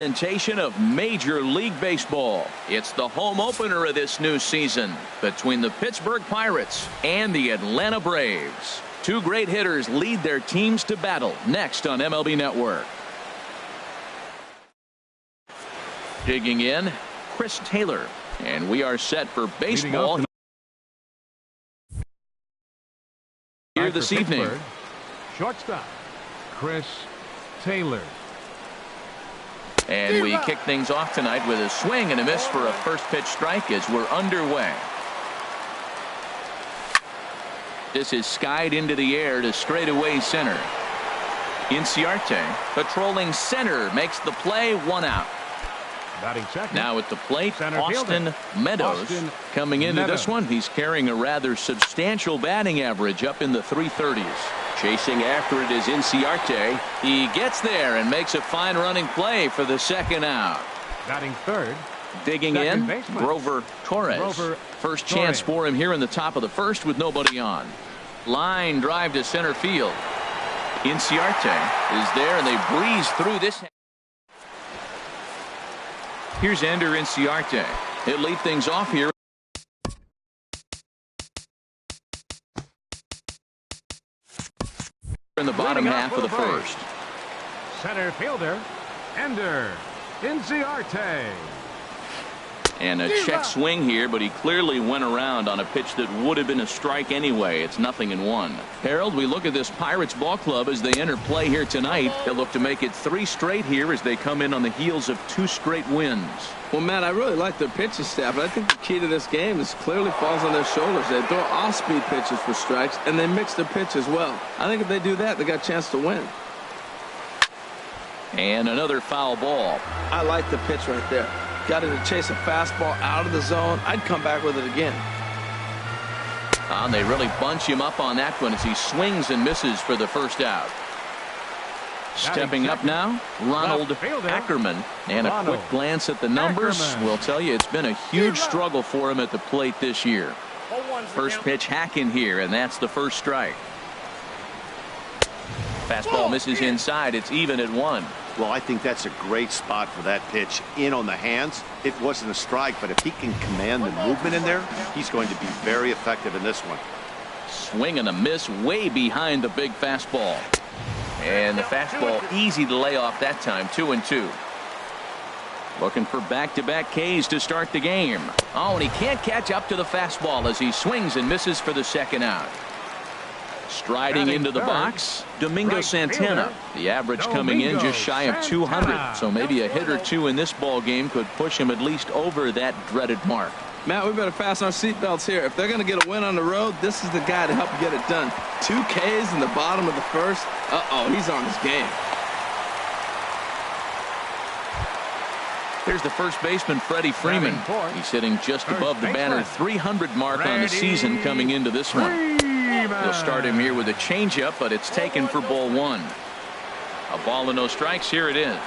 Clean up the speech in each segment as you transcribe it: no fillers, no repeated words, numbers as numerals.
Presentation of Major League Baseball. It's the home opener of this new season between the Pittsburgh Pirates and the Atlanta Braves. Two great hitters lead their teams to battle next on MLB Network. Digging in, Chris Taylor, and we are set for baseball here this evening. Shortstop, Chris Taylor. And we kick things off tonight with a swing and a miss for a first pitch strike as we're underway. This is skied into the air to straightaway center. Inciarte patrolling center makes the play, one out. Now at the plate, Austin Meadows coming into this one. He's carrying a rather substantial batting average up in the 330s. Chasing after it is Inciarte. He gets there and makes a fine running play for the second out. Batting third. Digging in, Grover Torres. First chance for him here in the top of the first with nobody on. Line drive to center field. Inciarte is there and they breeze through this. Here's Ender Inciarte. He'll lead things off here. In the bottom half of the first. Center fielder, Ender Inciarte. And a check swing here, but he clearly went around on a pitch that would have been a strike anyway. It's 0-1. Harold, we look at this Pirates ball club as they enter play here tonight. They'll look to make it 3 straight here as they come in on the heels of 2 straight wins. Well, Matt, I really like their pitching staff, but I think the key to this game is clearly falls on their shoulders. They throw off-speed pitches for strikes, and they mix their pitch as well. I think if they do that, they got a chance to win. And another foul ball. I like the pitch right there. Got it to chase a fastball out of the zone. I'd come back with it again. And they really bunch him up on that one as he swings and misses for the first out. Stepping up now, Ronald Ackerman. And a quick glance at the numbers will tell you it's been a huge struggle for him at the plate this year. First pitch hack in here, and that's the first strike. Fastball misses inside. It's even at 1. Well, I think that's a great spot for that pitch in on the hands. It wasn't a strike, but if he can command the movement in there, he's going to be very effective in this one. Swing and a miss way behind the big fastball. And the fastball easy to lay off that time. 2-2. Looking for back-to-back Ks to start the game. Oh, and he can't catch up to the fastball as he swings and misses for the second out. Striding into the box, Domingo Santana. The average coming in just shy of 200. So maybe a hit or two in this ball game could push him at least over that dreaded mark. Matt, we better fasten our seatbelts here. If they're going to get a win on the road, this is the guy to help get it done. 2 Ks in the bottom of the first. Uh-oh, he's on his game. There's the first baseman, Freddie Freeman. He's hitting just above the banner 300 mark on the season coming into this one. They'll start him here with a changeup, but it's taken for ball 1. A ball and no strikes. Here it is.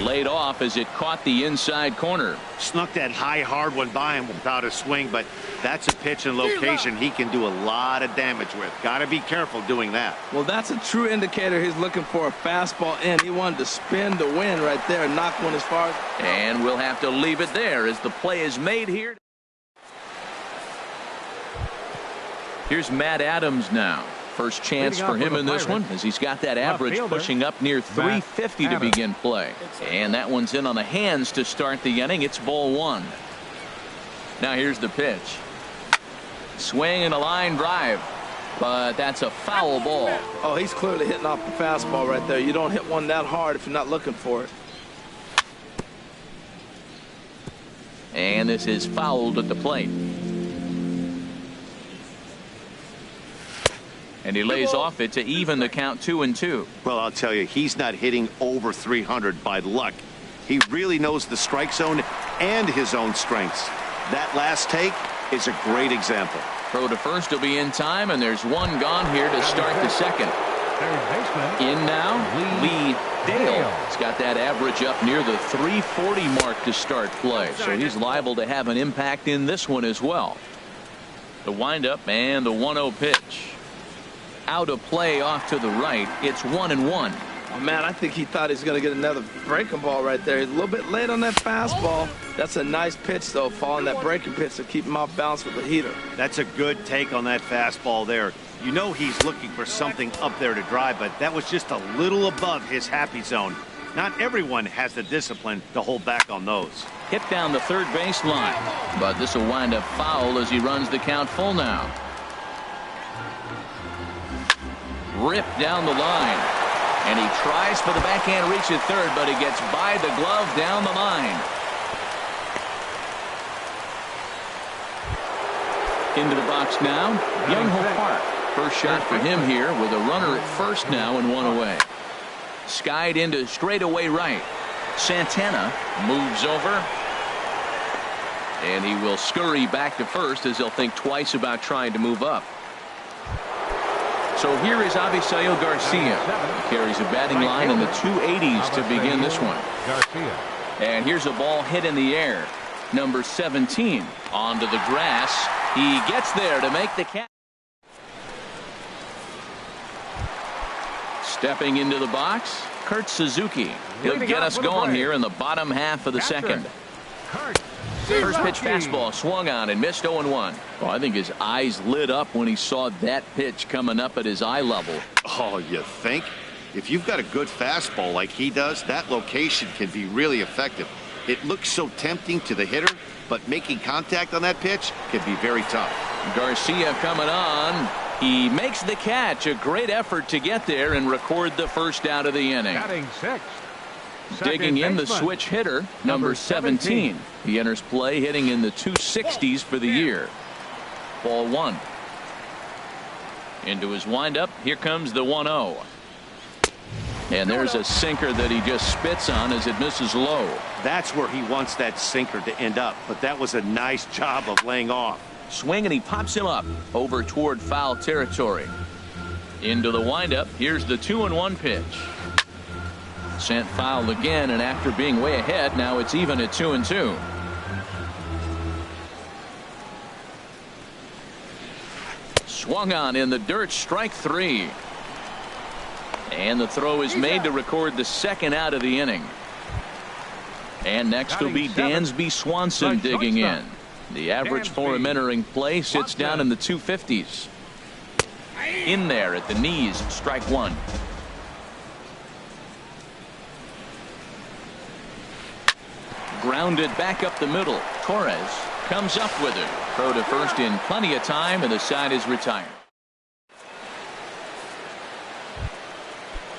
Laid off as it caught the inside corner. Snuck that high, hard one by him without a swing, but that's a pitch and location he can do a lot of damage with. Got to be careful doing that. Well, that's a true indicator he's looking for a fastball in. He wanted to spin the wind right there and knock one as far as. And we'll have to leave it there as the play is made here. Here's Matt Adams now. First chance for him in this one as he's got that average pushing up near 350 to begin play. And that one's in on the hands to start the inning. It's ball 1. Now here's the pitch. Swing and a line drive. But that's a foul ball. Oh, he's clearly hitting off the fastball right there. You don't hit one that hard if you're not looking for it. And this is fouled at the plate. And he lays off it to even the count 2-2. Well, I'll tell you, he's not hitting over 300 by luck. He really knows the strike zone and his own strengths. That last take is a great example. Throw to first will be in time, and there's one gone here to start the second. In now, Lee Dale. He's got that average up near the 340 mark to start play, so he's liable to have an impact in this one as well. The windup and the 1-0 pitch. Out of play off to the right. It's 1-1. Oh, man, I think he thought he was going to get another breaking ball right there. He's a little bit late on that fastball. That's a nice pitch, though, following that breaking pitch to keep him off balance with the heater. That's a good take on that fastball there. You know he's looking for something up there to drive, but that was just a little above his happy zone. Not everyone has the discipline to hold back on those. Hit down the third base line, but this will wind up foul as he runs the count full now. Ripped down the line, and he tries for the backhand reach at third, but he gets by the glove down the line. Into the box now, Young-Ho Park. First shot for him here with a runner at first now and one away. Skied into straightaway right. Santana moves over, and he will scurry back to first as he'll think twice about trying to move up. So here is Avisail Garcia. He carries a batting line in the 280s to begin this one. And here's a ball hit in the air. Number 17 onto the grass. He gets there to make the catch. Stepping into the box, Kurt Suzuki. He'll get us going here in the bottom half of the second. First pitch fastball swung on and missed 0-1. Well, I think his eyes lit up when he saw that pitch coming up at his eye level. Oh, you think? If you've got a good fastball like he does, that location can be really effective. It looks so tempting to the hitter, but making contact on that pitch can be very tough. Garcia coming on. He makes the catch. A great effort to get there and record the first out of the inning. Batting sixth. Digging in the switch hitter, number 17. He enters play hitting in the 260s for the year. Ball one. Into his windup. Here comes the 1-0. And there's a sinker that he just spits on as it misses low. That's where he wants that sinker to end up, but that was a nice job of laying off. Swing, and he pops him up over toward foul territory. Into the windup. Here's the 2-1 pitch. Sent foul again, and after being way ahead, now it's even at 2-2. Swung on in the dirt, strike three. And the throw is made to record the second out of the inning. And next will be Dansby Swanson digging in. The average for him entering play sits down in the 250s. In there at the knees, strike one. Grounded back up the middle. Torres comes up with it. Throw to first in plenty of time, and the side is retired.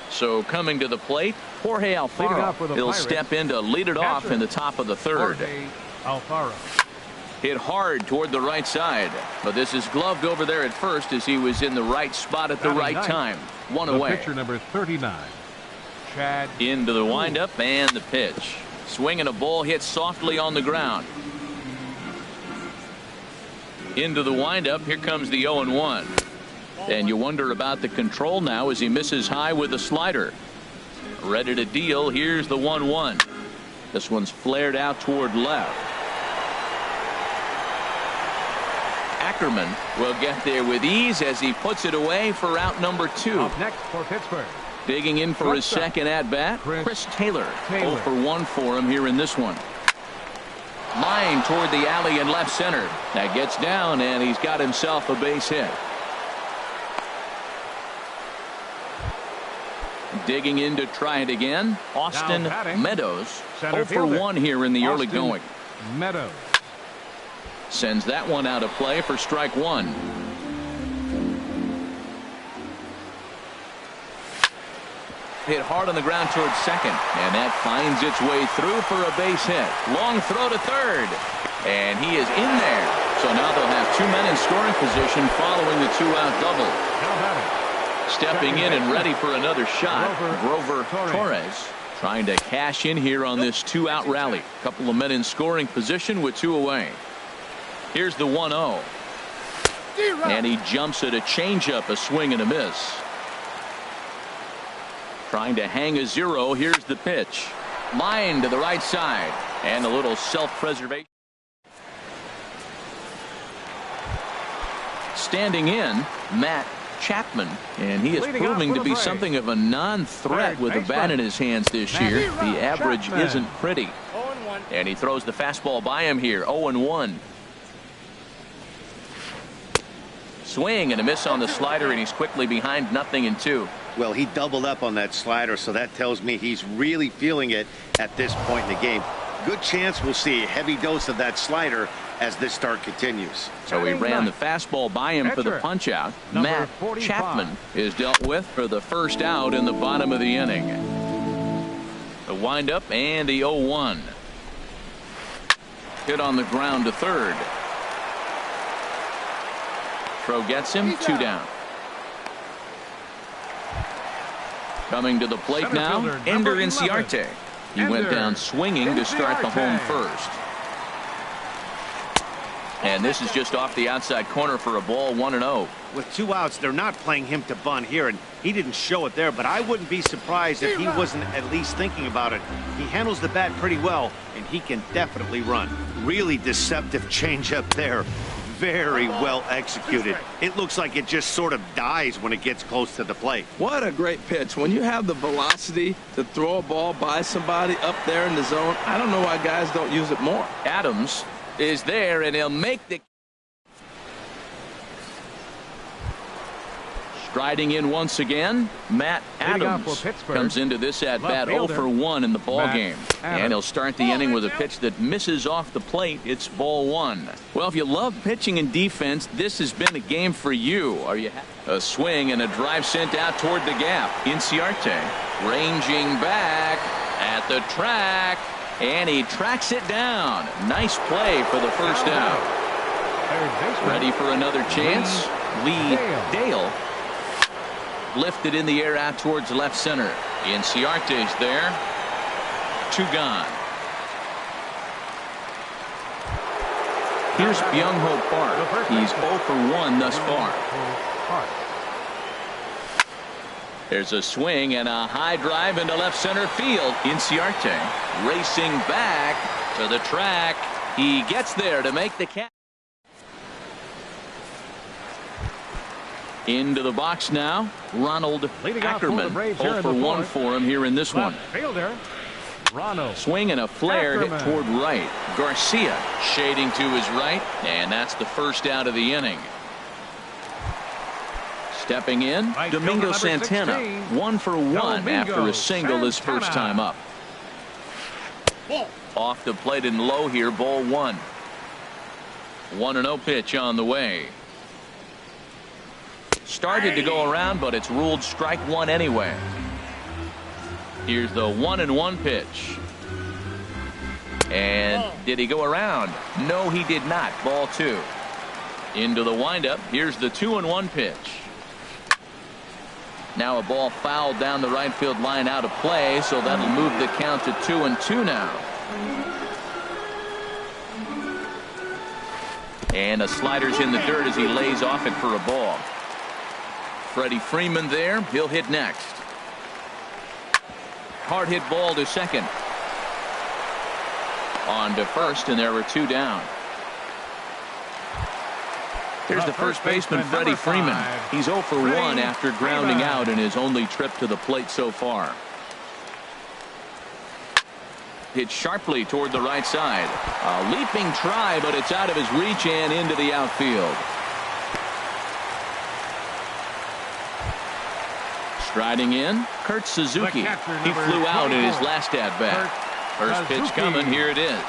So coming to the plate, Jorge Alfaro. He'll step in to lead it off in the top of the third. Alfaro. Hit hard toward the right side, but this is gloved over there at first as he was in the right spot at the right time. One away. Pitcher number 39. Chad. Into the windup and the pitch. Swinging a ball hit softly on the ground. Into the windup. Here comes the 0-1. And you wonder about the control now as he misses high with a slider. Ready to deal. Here's the 1-1. This one's flared out toward left. Ackerman will get there with ease as he puts it away for out number 2. Up next for Pittsburgh. Digging in for his second at-bat, Chris Taylor. 0 for 1 for him here in this one. Line toward the alley in left center. That gets down, and he's got himself a base hit. Digging in to try it again, Austin Meadows. 0 for 1 here in the early going. Meadows sends that one out of play for strike one. Hit hard on the ground towards second, and that finds its way through for a base hit. Long throw to third, and he is in there. So now they'll have 2 men in scoring position following the 2-out double. Stepping in and ready for another shot, Grover Torres trying to cash in here on this 2-out rally. Couple of men in scoring position with 2 away. Here's the 1-0. And he jumps at a changeup, a swing and a miss. Trying to hang a 0. Here's the pitch. Line to the right side. And a little self-preservation. Standing in, Matt Chapman, and he is Leading off proving for to the be break. something of a non-threat with a bat in his hands this year. The average Chapman. isn't pretty. And he throws the fastball by him here. 0-1. Swing and a miss on the slider, and he's quickly behind 0-2. Well, he doubled up on that slider, so that tells me he's really feeling it at this point in the game. Good chance we'll see a heavy dose of that slider as this start continues. So he ran the fastball by him for the punch out. Matt Chapman is dealt with for the first out in the bottom of the inning. The windup and the 0-1. Hit on the ground to third. Throw gets him, 2 down. Coming to the plate now, Ender Inciarte. He went down swinging to start the home first. And this is just off the outside corner for a ball, 1-0. With 2 outs, they're not playing him to bunt here, and he didn't show it there, but I wouldn't be surprised if he wasn't at least thinking about it. He handles the bat pretty well, and he can definitely run. Really deceptive changeup there. Very well executed. It looks like it just sort of dies when it gets close to the plate. What a great pitch. When you have the velocity to throw a ball by somebody up there in the zone, I don't know why guys don't use it more. Adams is there, and he'll make the... Striding in once again, Matt Adams comes into this at-bat 0-for-1 in the ball game. And he'll start the inning with a pitch that misses off the plate. It's ball 1. Well, if you love pitching and defense, this has been a game for you. Are you happy? A swing and a drive sent out toward the gap. Inciarte ranging back at the track, and he tracks it down. Nice play for the first out. Ready for another chance? Lee Dale. Lifted in the air out towards left center. Inciarte's there. 2 gone. Here's Byung-Ho Park. He's 0-for-1 thus far. There's a swing and a high drive into left center field. Inciarte racing back to the track. He gets there to make the catch. Into the box now, Ronald Ackerman. 0-for-1 for him here in this one. Swing and a flare hit toward right. Garcia shading to his right, and that's the first out of the inning. Stepping in, Domingo Santana. 1-for-1 after a single his first time up. Off the plate and low here, ball 1. 1-0 pitch on the way. Started to go around, but it's ruled strike 1 anyway. Here's the 1-1 pitch. And did he go around? No, he did not. Ball 2. Into the windup. Here's the 2-1 pitch. Now a ball fouled down the right field line out of play, so that'll move the count to 2-2 now. And a slider's in the dirt as he lays off it for a ball. Freddie Freeman there. He'll hit next. Hard hit ball to second. On to first, and there were 2 down. Here's the first baseman, Freddie Freeman. He's 0-for-1 after grounding out in his only trip to the plate so far. Hit sharply toward the right side. A leaping try, but it's out of his reach and into the outfield. Striding in, Kurt Suzuki. He flew out in his last at-bat. First pitch coming, here it is.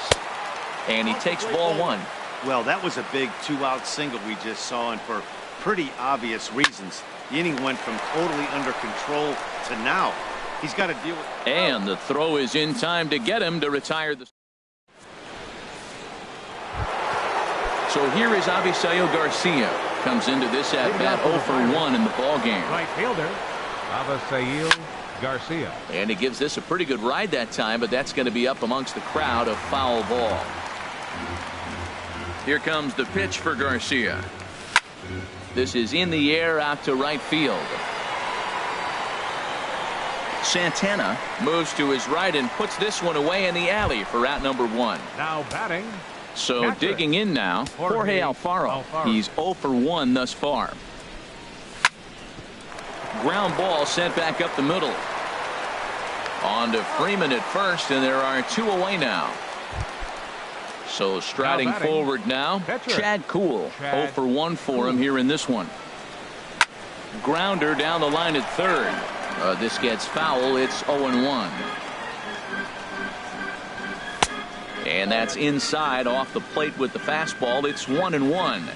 And he takes ball 1. Well, that was a big 2-out single we just saw, and for pretty obvious reasons. The inning went from totally under control to now. He's got to deal with it. And the throw is in time to get him to retire the... So here is Avisail Garcia. Comes into this at-bat 0-for-1 in the ballgame. Right fielder, Avisail Garcia. And he gives this a pretty good ride that time, but that's going to be up amongst the crowd. A foul ball. Here comes the pitch for Garcia. This is in the air out to right field. Santana moves to his right and puts this one away in the alley for out number 1. Now batting. So digging in now, Jorge Alfaro. He's 0-for-1 thus far. ground ball sent back up the middle. On to Freeman at first, and there are 2 away now. So striding forward now, Chad Kuhl. 0 for 1 for him here in this one. Grounder down the line at third. This gets foul. It's 0-1. And that's inside off the plate with the fastball. It's 1-1.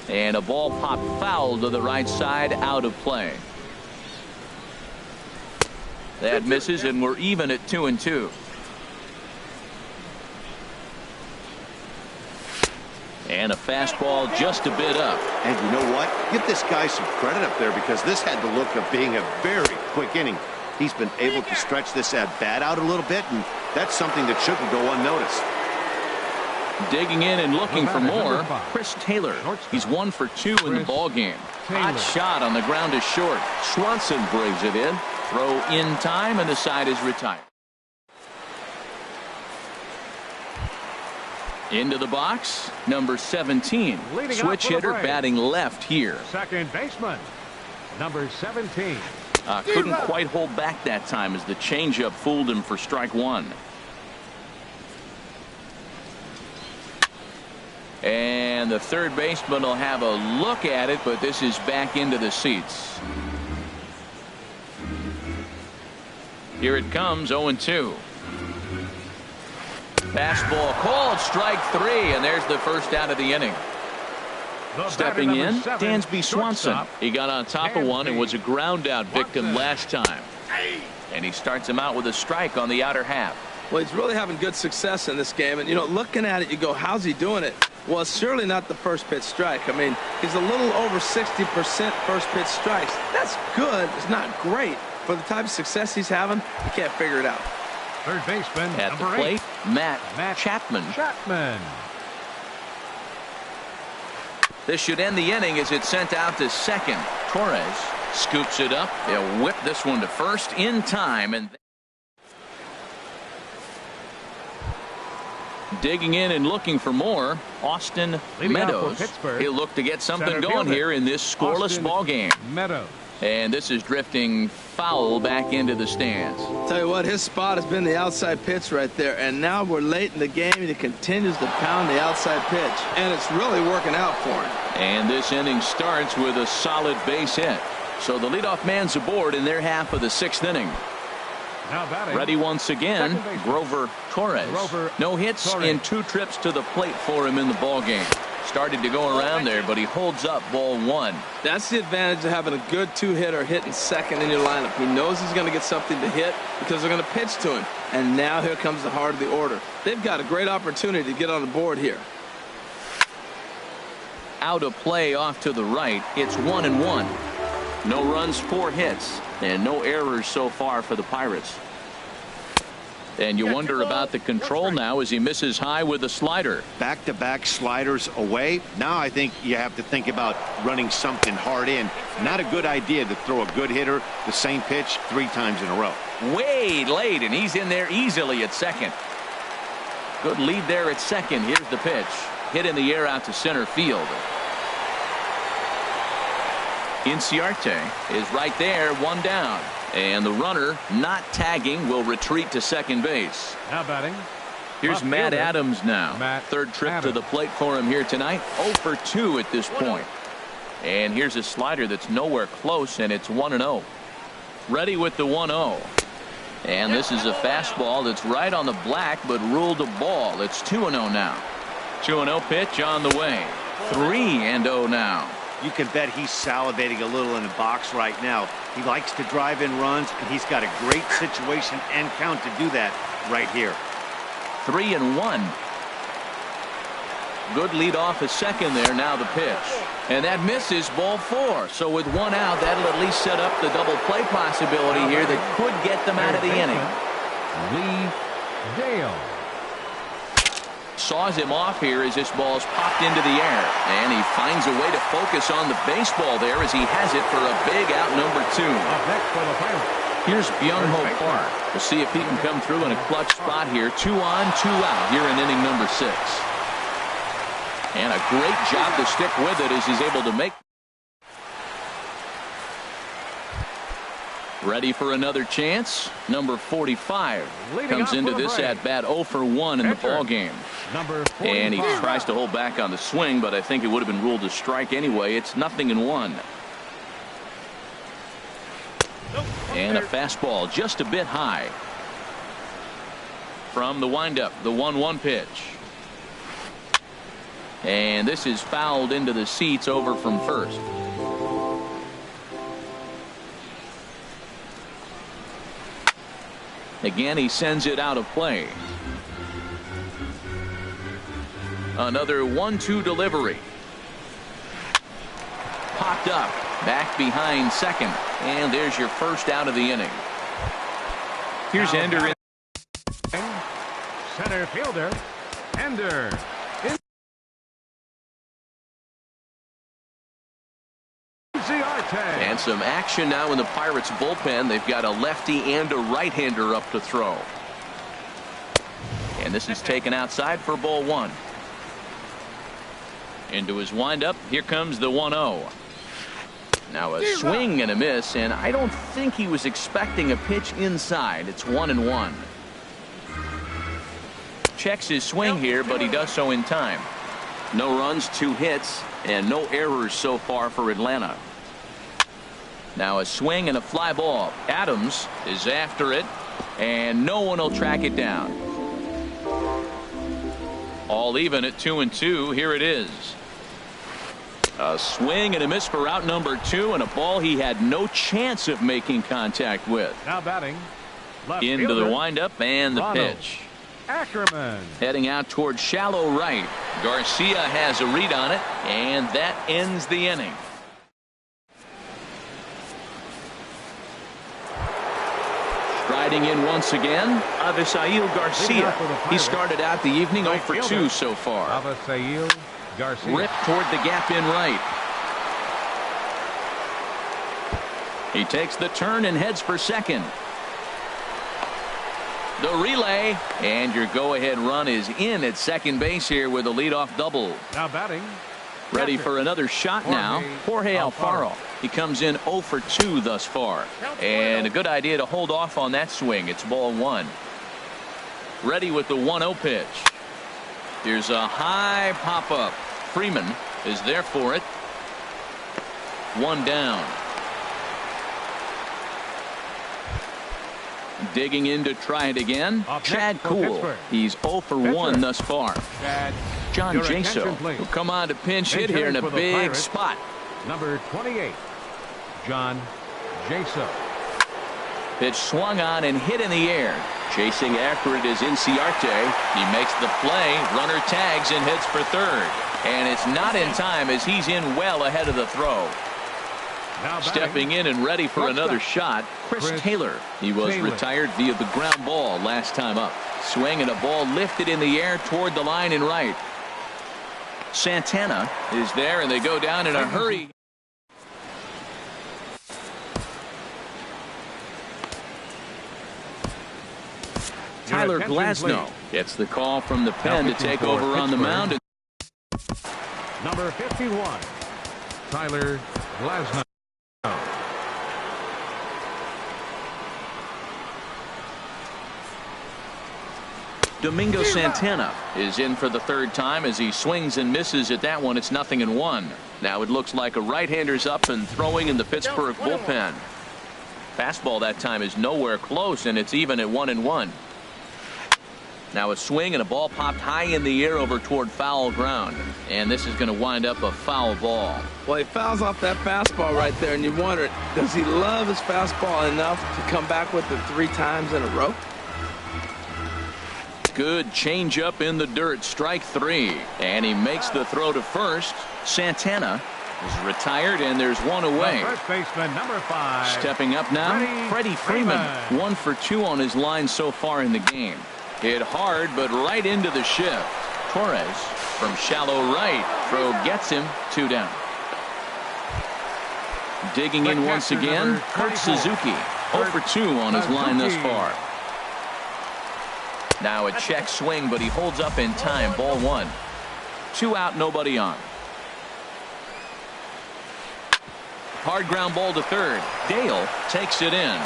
And a ball popped foul to the right side, out of play. That misses, and we're even at 2-2. And a fastball just a bit up. And you know what? Give this guy some credit up there, because this had the look of being a very quick inning. He's been able to stretch this at-bat out a little bit, and that's something that shouldn't go unnoticed. Digging in and looking for more, Chris Taylor. He's 1 for 2 in the ball game. Hot shot on the ground is short. Swanson brings it in. Throw in time, and the side is retired. Into the box, number 17. Switch hitter batting left here. Second baseman, number 17. Couldn't quite hold back that time as the changeup fooled him for strike 1. And the third baseman will have a look at it, but this is back into the seats. Here it comes, 0-2. Fastball called, strike 3, and there's the first out of the inning. Stepping in, Dansby Swanson. He got on top of one and was a ground out victim last time. And he starts him out with a strike on the outer half. Well, he's really having good success in this game. And, you know, looking at it, you go, how's he doing it? Well, it's surely not the first pitch strike. I mean, he's a little over 60% first pitch strikes. That's good. It's not great. For the type of success he's having, you can't figure it out. Third baseman, at the number plate, 8. Matt Chapman. This should end the inning as it's sent out to second. Torres scoops it up. They'll whip this one to first in time. And digging in and looking for more, Austin Meadows. He'll look to get something going here in this scoreless ball game. And this is drifting foul back into the stands. Tell you what, his spot has been the outside pitch right there, and now we're late in the game and he continues to pound the outside pitch, and it's really working out for him. And this inning starts with a solid base hit. So the leadoff man's aboard in their half of the 6th inning. Ready once again, Grover Torres. No hits in 2 trips to the plate for him in the ball game. Started to go around there, but he holds up ball 1. That's the advantage of having a good 2-hitter hitting second in your lineup. He knows he's going to get something to hit because they're going to pitch to him. And now here comes the heart of the order. They've got a great opportunity to get on the board here. Out of play off to the right. It's 1-1. No runs, 4 hits, and no errors so far for the Pirates. And you wonder about the control now as he misses high with a slider. Back-to-back sliders away. Now I think you have to think about running something hard in. Not a good idea to throw a good hitter the same pitch 3 times in a row. Way late, and he's in there easily at second. Good lead there at second. Here's the pitch. Hit in the air out to center field. Inciarte is right there, 1 down. And the runner, not tagging, will retreat to second base. Now batting. Here's Matt Adams now. Third trip to the plate for him here tonight. 0 for 2 at this point. And here's a slider that's nowhere close, and it's 1-0. Ready with the 1-0. And this is a fastball that's right on the black, but ruled a ball. It's 2-0 now. 2-0 pitch on the way. 3-0 now. You can bet he's salivating a little in the box right now. He likes to drive in runs, and he's got a great situation and count to do that right here. 3-1. Good lead off a second there. Now the pitch. And that misses, ball 4. So with 1 out, that'll at least set up the double play possibility here that could get them out of the inning. Lee Dale. Saws him off here as this ball's popped into the air. And he finds a way to focus on the baseball there as he has it for a big out number 2. Here's Byung-Ho Park. We'll see if he can come through in a clutch spot here. 2 on, 2 out here in inning number 6. And a great job to stick with it as he's able to make. Ready for another chance. Number 45 comes into this at bat 0 for 1 in the ball game. And he tries to hold back on the swing, but I think it would have been ruled a strike anyway. It's 0-1. And a fastball just a bit high. From the windup, the 1-1 pitch. And this is fouled into the seats over from first. Again, he sends it out of play. Another 1-2 delivery. Popped up. Back behind second. And there's your first out of the inning. Here's Ender. Center fielder. Ender. And some action now in the Pirates bullpen. They've got a lefty and a right-hander up to throw. And this is taken outside for ball 1. Into his windup. Here comes the 1-0. Now a swing and a miss, and I don't think he was expecting a pitch inside. It's 1-1. Checks his swing here, but he does so in time. No runs, 2 hits, and no errors so far for Atlanta. Now a swing and a fly ball. Adams is after it, and no one will track it down. All even at 2-2. Here it is. A swing and a miss for out number 2, and a ball he had no chance of making contact with. Now batting. Left Into fielder, the windup and the pitch. Ackerman. Heading out towards shallow right. Garcia has a read on it, and that ends the inning. Striding in once again, Avisail Garcia. He started out the evening 0 for 2 so far. Avisail Garcia. Ripped toward the gap in right. He takes the turn and heads for second. The relay, and your go-ahead run is in at second base here with a leadoff double. Now batting. Ready for another shot now. Jorge Alfaro. He comes in 0 for 2 thus far. And a good idea to hold off on that swing. It's ball 1. Ready with the 1-0 pitch. Here's a high pop-up. Freeman is there for it. 1 down. Digging in to try it again. Chad Kuhl. He's 0 for 1 thus far. John Jaso, who come on to pinch hit here in a big spot. Number 28, John Jaso. Pitch swung on and hit in the air. Chasing after it is Inciarte. He makes the play. Runner tags and hits for third. And it's not in time as he's in well ahead of the throw. Stepping in and ready for another shot, Chris Taylor. He was retired via the ground ball last time up. Swing and a ball lifted in the air toward the line in right. Santana is there, and they go down in a hurry. Tyler Glasnow gets the call from the pen to take over on the mound. Number 51, Tyler Glasnow. Domingo Santana is in for the third time as he swings and misses at that one. It's 0-1. Now it looks like a right-hander's up and throwing in the Pittsburgh bullpen. Fastball that time is nowhere close, and it's even at 1-1. Now a swing and a ball popped high in the air over toward foul ground, and this is going to wind up a foul ball. Well, he fouls off that fastball right there, and you wonder, does he love his fastball enough to come back with it 3 times in a row? Good changeup in the dirt, strike 3, and he makes the throw to first. Santana is retired, and there's one away. First baseman, number 5. Stepping up now, Freddie Freeman. 1 for 2 on his line so far in the game. Hit hard, but right into the shift. Torres from shallow right. Throw gets him. 2 down. Digging in once again, Kurt Suzuki. 0 for 2 on his line thus far. Now a check swing, but he holds up in time. Ball 1. 2 out, nobody on. Hard ground ball to third. Dale takes it in.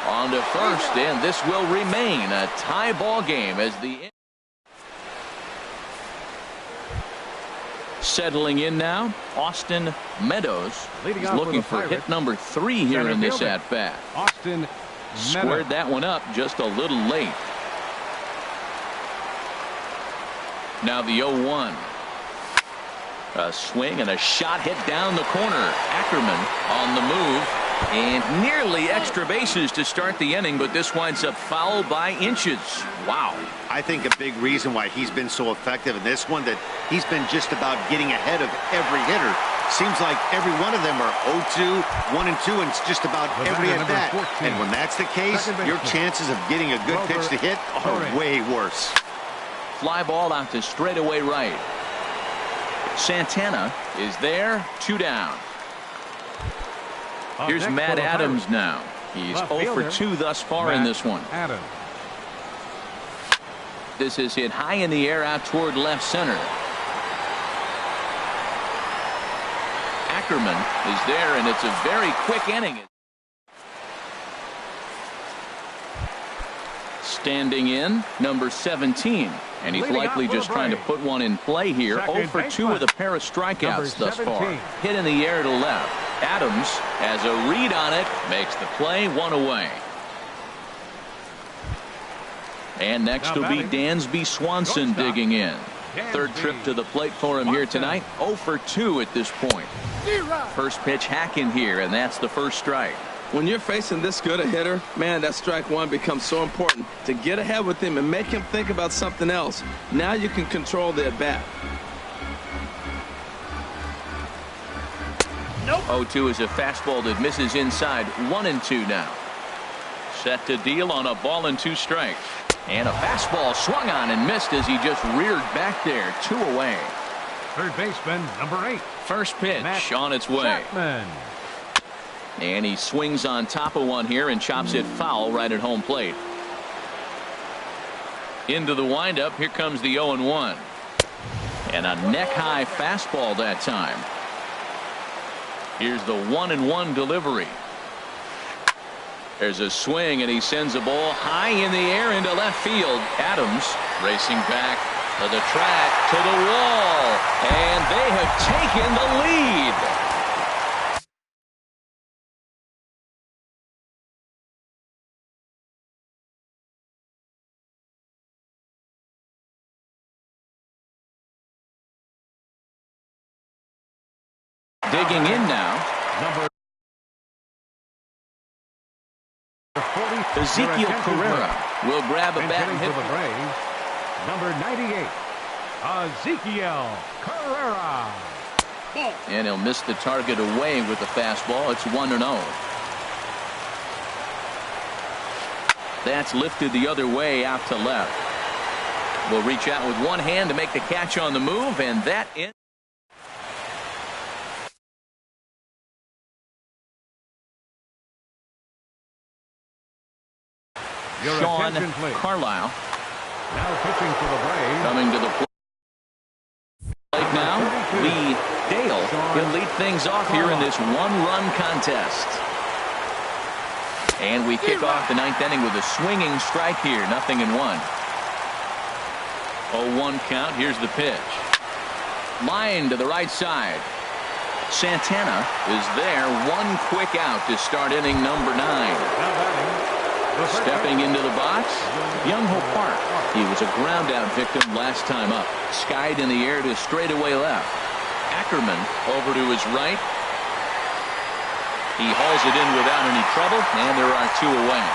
On to first, and this will remain a tie ball game as the settling in now. Austin Meadows is looking for hit number 3 here in this at bat. Austin Squared that one up just a little late. Now the 0-1. A swing and a shot hit down the corner. Ackerman on the move. And nearly extra bases to start the inning, but this winds up foul by inches. Wow. I think a big reason why he's been so effective in this one, that he's been just about getting ahead of every hitter. Seems like every one of them are 0-2, 1-2, and it's just about every at bat. And when that's the case, your chances of getting a good pitch to hit are way worse. Fly ball out to straightaway right. Santana is there, 2 down. Here's Matt Adams now. He's 0 for 2 thus far in this one. This is hit high in the air out toward left center. Ackerman is there, and it's a very quick inning. Standing in, number 17. And he's likely just trying to put one in play here. 0 for 2 with a pair of strikeouts thus far. Hit in the air to left. Adams has a read on it, makes the play, 1 away. And next will be Dansby Swanson digging in. Third trip to the plate for him here tonight. 0 for 2 at this point. First pitch hacking here, and that's the first strike. When you're facing this good a hitter, man, that strike one becomes so important to get ahead with him and make him think about something else. Now you can control the at bat. 0-2 is a fastball that misses inside. 1-2 now. Set to deal on a ball and 2 strikes. And a fastball swung on and missed as he just reared back there. 2 away. Third baseman, number 8. First pitch Matt on its way. Chapman. And he swings on top of one here and chops it foul right at home plate. Into the windup. Here comes the 0-1. And a neck-high fastball that time. Here's the 1-1 delivery. There's a swing, and he sends a ball high in the air into left field. Adams racing back to the track, to the wall, and they have taken the lead. Digging in now. Number Ezekiel Carrera will grab a bat and hit the Braves. Number 98, Ezekiel Carrera. And he'll miss the target away with the fastball. It's 1-0. That's lifted the other way out to left. Will reach out with one hand to make the catch on the move, and that in. Sean Carlisle now pitching for the Braves. coming to the plate now. Lee Dale will lead things off here in this 1-run contest. And we kick off the 9th inning with a swinging strike here. 0-1. 0-1 count. Here's the pitch. Line to the right side. Santana is there. One quick out to start inning number 9. Stepping into the box, Young-Ho Park. He was a ground-out victim last time up. Skied in the air to straightaway left. Ackerman over to his right. He hauls it in without any trouble, and there are 2 away.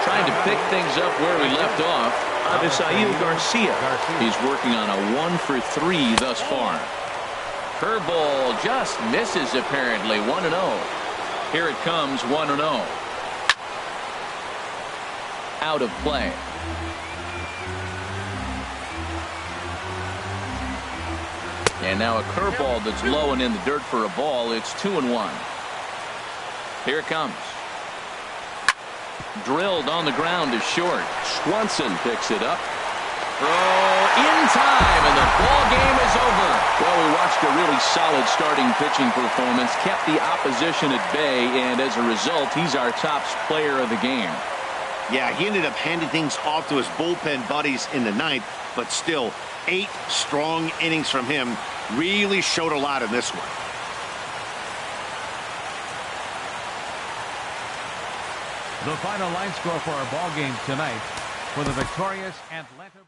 Trying to pick things up where we left off, Avisail Garcia. He's working on a 1 for 3 thus far. Curveball just misses apparently. 1-0. Here it comes, 1-0. Out of play. And now a curveball that's low and in the dirt for a ball. It's 2-1. Here it comes. Drilled on the ground to short. Swanson picks it up. Throw in time, and the ball game is over. Well, we watched a really solid starting pitching performance, kept the opposition at bay, and as a result, he's our top player of the game. Yeah, he ended up handing things off to his bullpen buddies in the ninth, but still, 8 strong innings from him really showed a lot in this one. The final line score for our ball game tonight for the victorious Atlanta Braves.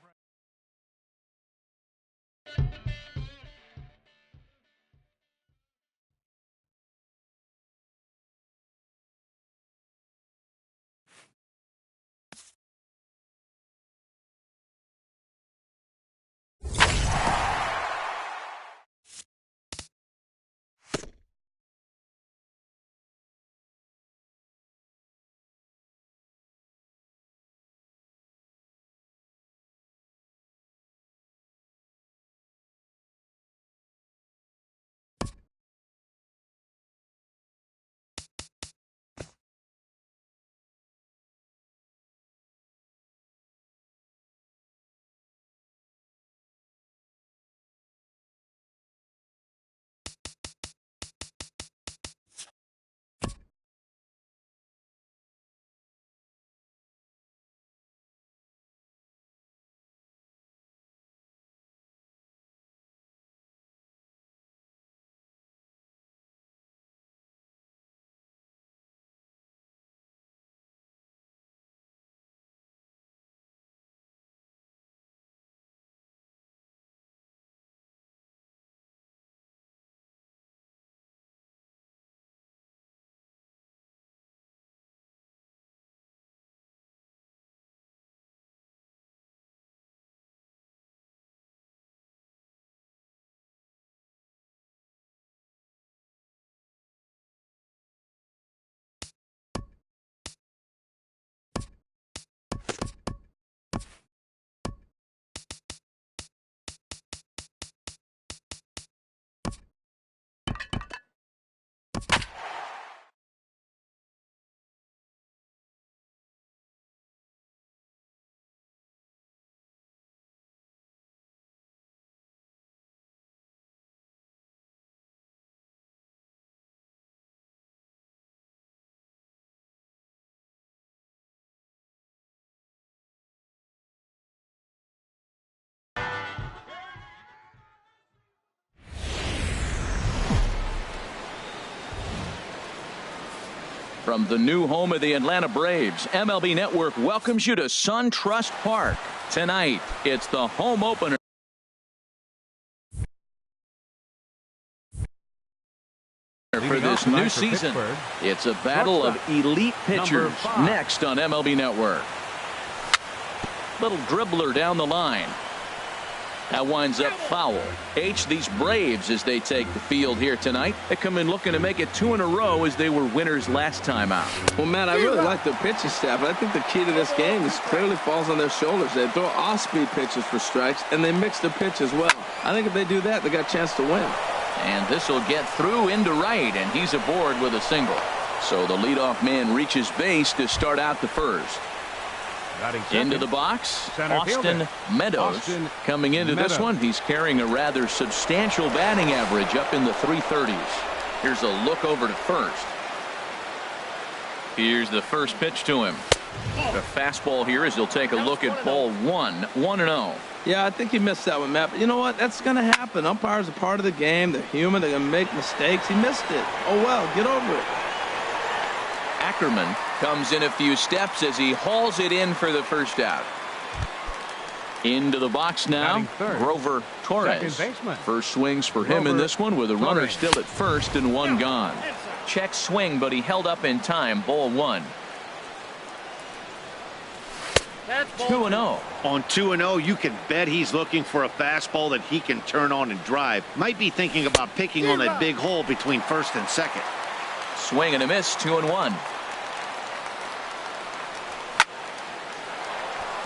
From the new home of the Atlanta Braves, MLB Network welcomes you to SunTrust Park. Tonight, it's the home opener for this new season. It's a battle of elite pitchers next on MLB Network. Little dribbler down the line. That winds up foul. These Braves, as they take the field here tonight, they come in looking to make it 2 in a row as they were winners last time out. Well, Matt, I really like their pitching staff, but I think the key to this game is clearly falls on their shoulders. They throw off-speed pitches for strikes, and they mix their pitch as well. I think if they do that, they got a chance to win. And this will get through into right, and he's aboard with a single. So the leadoff man reaches base to start out the first. Into the box, Austin Meadows. Coming into this one, he's carrying a rather substantial batting average up in the 330s. Here's a look over to first. Here's the first pitch to him. The fastball here as he'll take a look at ball 1-0. Yeah, I think he missed that one, Matt. But you know what? That's going to happen. Umpires are part of the game. They're human. They're going to make mistakes. He missed it. Oh, well, get over it. Ackerman comes in a few steps as he hauls it in for the first out. Into the box now, Grover Torres. First swings for him in this one with a runner still at first and one gone. Check swing, but he held up in time. Ball 1. 2-0. On 2-0, you can bet he's looking for a fastball that he can turn on and drive. Might be thinking about picking on that big hole between first and second. Swing and a miss, 2-1.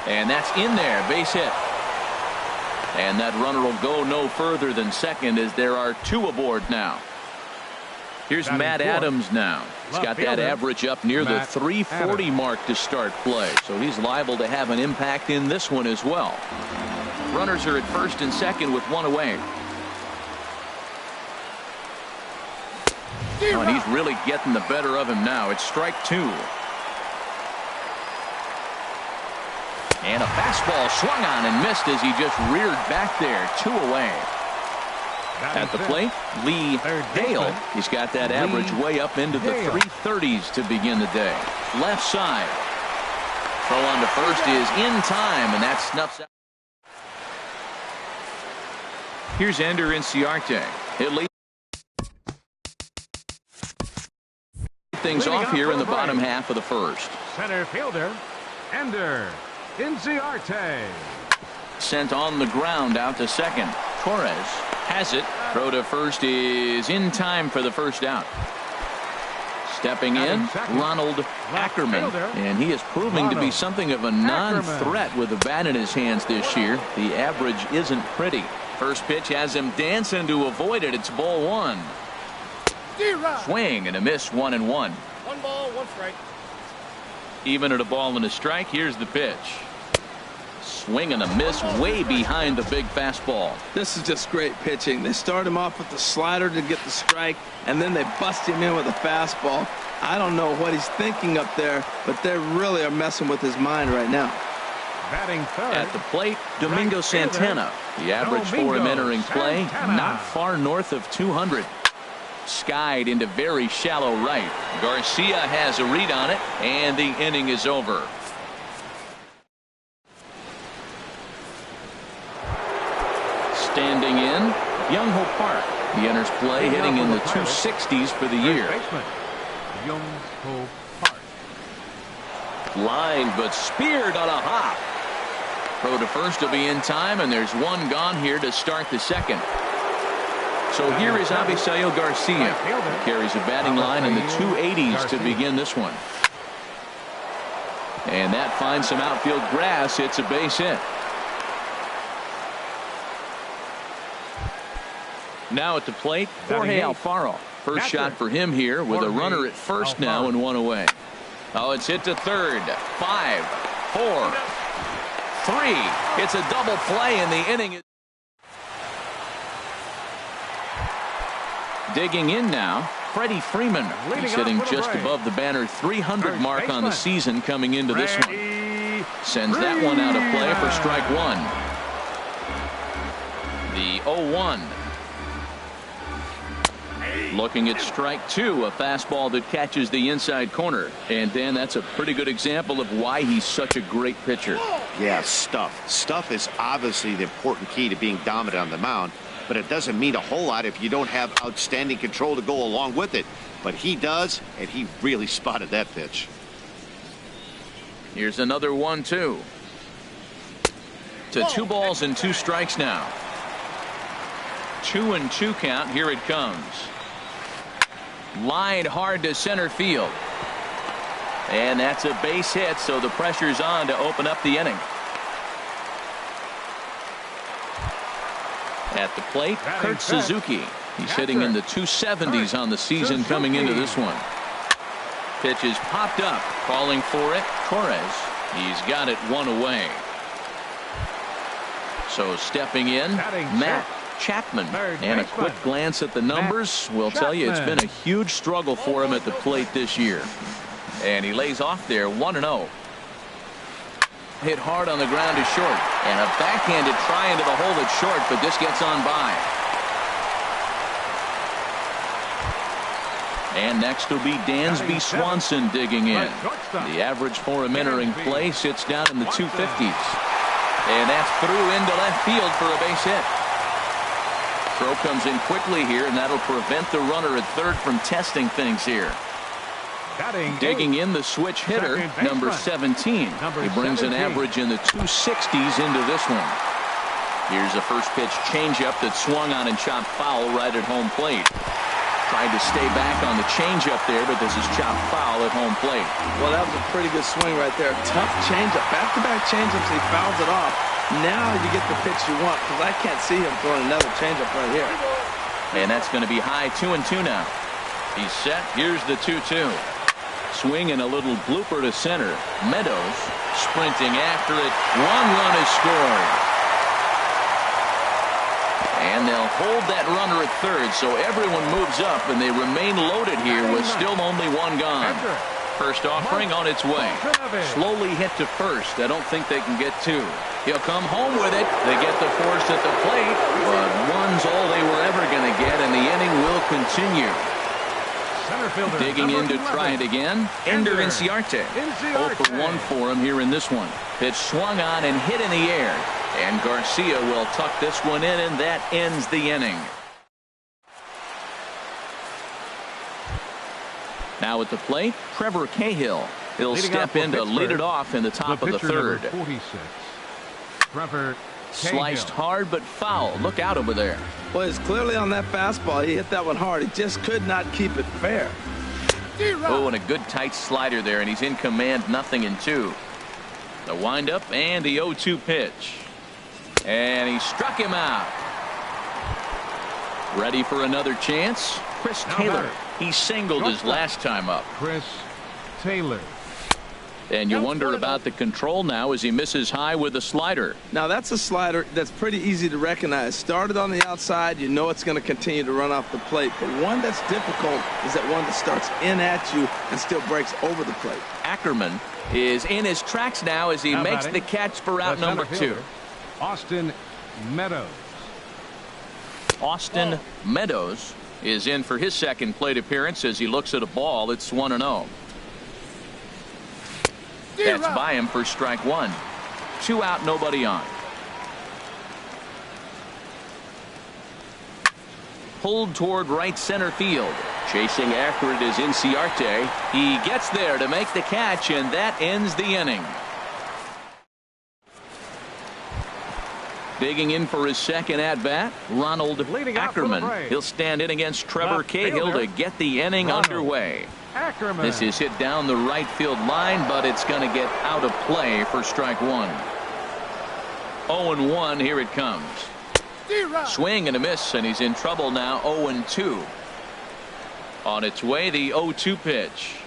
And that's in there, base hit. And that runner will go no further than second as there are 2 aboard now. Here's Matt Adams now. He's got that average up near the 340 mark to start play. So he's liable to have an impact in this one as well. Runners are at first and second with one away. Oh, and he's really getting the better of him now. It's strike two. And a fastball swung on and missed as he just reared back there. 2 away. At the plate, Lee Hale. He's got that average way up into the 330s to begin the day. Left side. Throw on to first is in time, and that snuffs out. Here's Ender Inciarte. He'll lead things off here in the bottom half of the first. Center fielder, Ender Inciarte. Sent on the ground out to second. Torres has it. Throw to first is in time for the first out. Stepping in, Ronald Ackerman, and he is proving to be something of a non-threat with the bat in his hands this year. The average isn't pretty. First pitch has him dancing to avoid it. It's ball one. Swing and a miss, 1-1. 1 ball, 1 strike. Even at a ball and a strike, here's the pitch. Swing and a miss way behind the big fastball. This is just great pitching. They start him off with the slider to get the strike, and then they bust him in with a fastball. I don't know what he's thinking up there, but they really are messing with his mind right now. Batting third. At the plate, Domingo Santana. The average for him entering play, not far north of 200. Skied into very shallow right. Garcia has a read on it, and the inning is over. Standing in, Young-Ho Park. He enters play hitting in the 260s for the year. Young-Ho Park. Line, but speared on a hop. Throw to first will be in time, and there's one gone here to start the second. So here is Avisail Garcia. He carries a batting line in the 280s to begin this one. And that finds some outfield grass. It's a base hit. Now at the plate, Jorge Alfaro. First shot for him here with a runner at first now and one away. Oh, it's hit to third. 5, 4, 3. It's a double play in the inning. Digging in now, Freddie Freeman. He's hitting just above the banner 300 mark on the season coming into this one. Sends that one out of play for strike one. The 0-1. Looking at strike two, a fastball that catches the inside corner. And Dan, that's a pretty good example of why he's such a great pitcher. Yeah, stuff. Stuff is obviously the important key to being dominant on the mound, but it doesn't mean a whole lot if you don't have outstanding control to go along with it. But he does, and he really spotted that pitch. Here's another 1-2. To 2 balls and 2 strikes now. 2-2 count. Here it comes. Lined hard to center field. And that's a base hit, so the pressure's on to open up the inning. At the plate, Kurt Suzuki. He's hitting in the 270s on the season coming into this one. Pitch is popped up. Calling for it, Torres. He's got it 1 away. So stepping in, Matt Chapman. And a quick glance at the numbers will tell you it's been a huge struggle for him at the plate this year. And he lays off there 1-0. Hit hard on the ground to short. And a backhanded try into the hole that's short, but this gets on by. And next will be Dansby Swanson digging in. The average for him entering play sits down in the 250s. And that's through into left field for a base hit. Throw comes in quickly here, and that'll prevent the runner at third from testing things here. Digging in the switch hitter, number 17. He brings an average in the 260s into this one. Here's a first pitch changeup that swung on and chopped foul right at home plate. Tried to stay back on the changeup there, but this is chopped foul at home plate. Well, that was a pretty good swing right there. Tough changeup. Back-to-back changeups, he fouls it off. Now you get the pitch you want, because I can't see him throwing another changeup right here. And that's going to be high 2-2 now. He's set. Here's the 2-2. Swing and a little blooper to center. Meadows sprinting after it. 1 run is scored. And they'll hold that runner at third, so everyone moves up, and they remain loaded here with still only one gone. First offering on its way. Slowly hit to first. I don't think they can get two. He'll come home with it. They get the force at the plate, but one's all they were ever going to get, and the inning will continue. Digging in to try it again. Ender Inciarte. 0 for 1 for him here in this one. Pitch swung on and hit in the air. And Garcia will tuck this one in, and that ends the inning. Now at the plate, Trevor Cahill. He'll step in to lead it off in the top of the third. 46. Trevor Sliced hard but foul. Look out over there. Well, it's clearly on that fastball. He hit that one hard. He just could not keep it fair. Oh, and a good tight slider there, and he's in command, 0-2. The windup and the 0-2 pitch. And he struck him out. Ready for another chance. Chris Taylor. He singled his last time up. Chris Taylor. And you wonder about the control now as he misses high with a slider. Now that's a slider that's pretty easy to recognize. Started on the outside, you know it's going to continue to run off the plate. But one that's difficult is that one that starts in at you and still breaks over the plate. Ackerman is in his tracks now as he makes the catch for out number 2. Austin Meadows. Austin Meadows is in for his second plate appearance as he looks at a ball. It's 1-0. That's by him for strike 1. 2 out, nobody on. Pulled toward right center field. Chasing after it is Inciarte. He gets there to make the catch, and that ends the inning. Digging in for his second at-bat, Ronald Ackerman. He'll stand in against Trevor Cahill to get the inning underway. Ackerman. This is hit down the right field line, but it's going to get out of play for strike 1. 0-1, here it comes. Swing and a miss, and he's in trouble now. 0-2. On its way, the 0-2 pitch.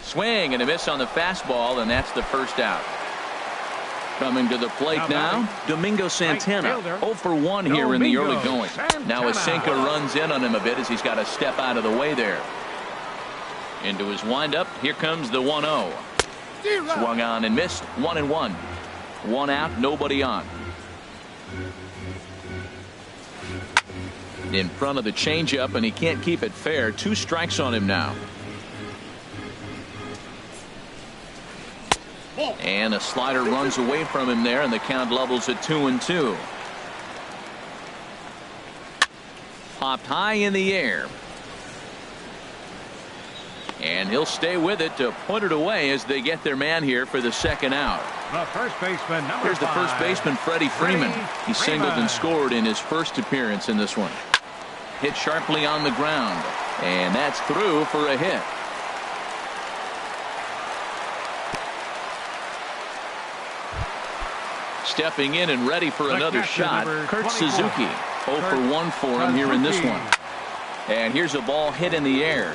Swing and a miss on the fastball, and that's the first out. Coming to the plate now, Domingo Santana. 0 for 1 here in the early going. Now a sinker runs in on him a bit as he's got to step out of the way there. Into his windup, here comes the 1-0. Swung on and missed. 1-1. 1 out, nobody on. In front of the changeup, and he can't keep it fair. 2 strikes on him now. And a slider runs away from him there, and the count levels at 2-2. Popped high in the air. And he'll stay with it to put it away as they get their man here for the second out. The first baseman, number Here's the 5. first baseman, Freddie Freeman. He singled and scored in his first appearance in this one. Hit sharply on the ground. And that's through for a hit. Stepping in and ready for another shot, Kurt Suzuki. 0 for 1 for him here in this one. And here's a ball hit in the air.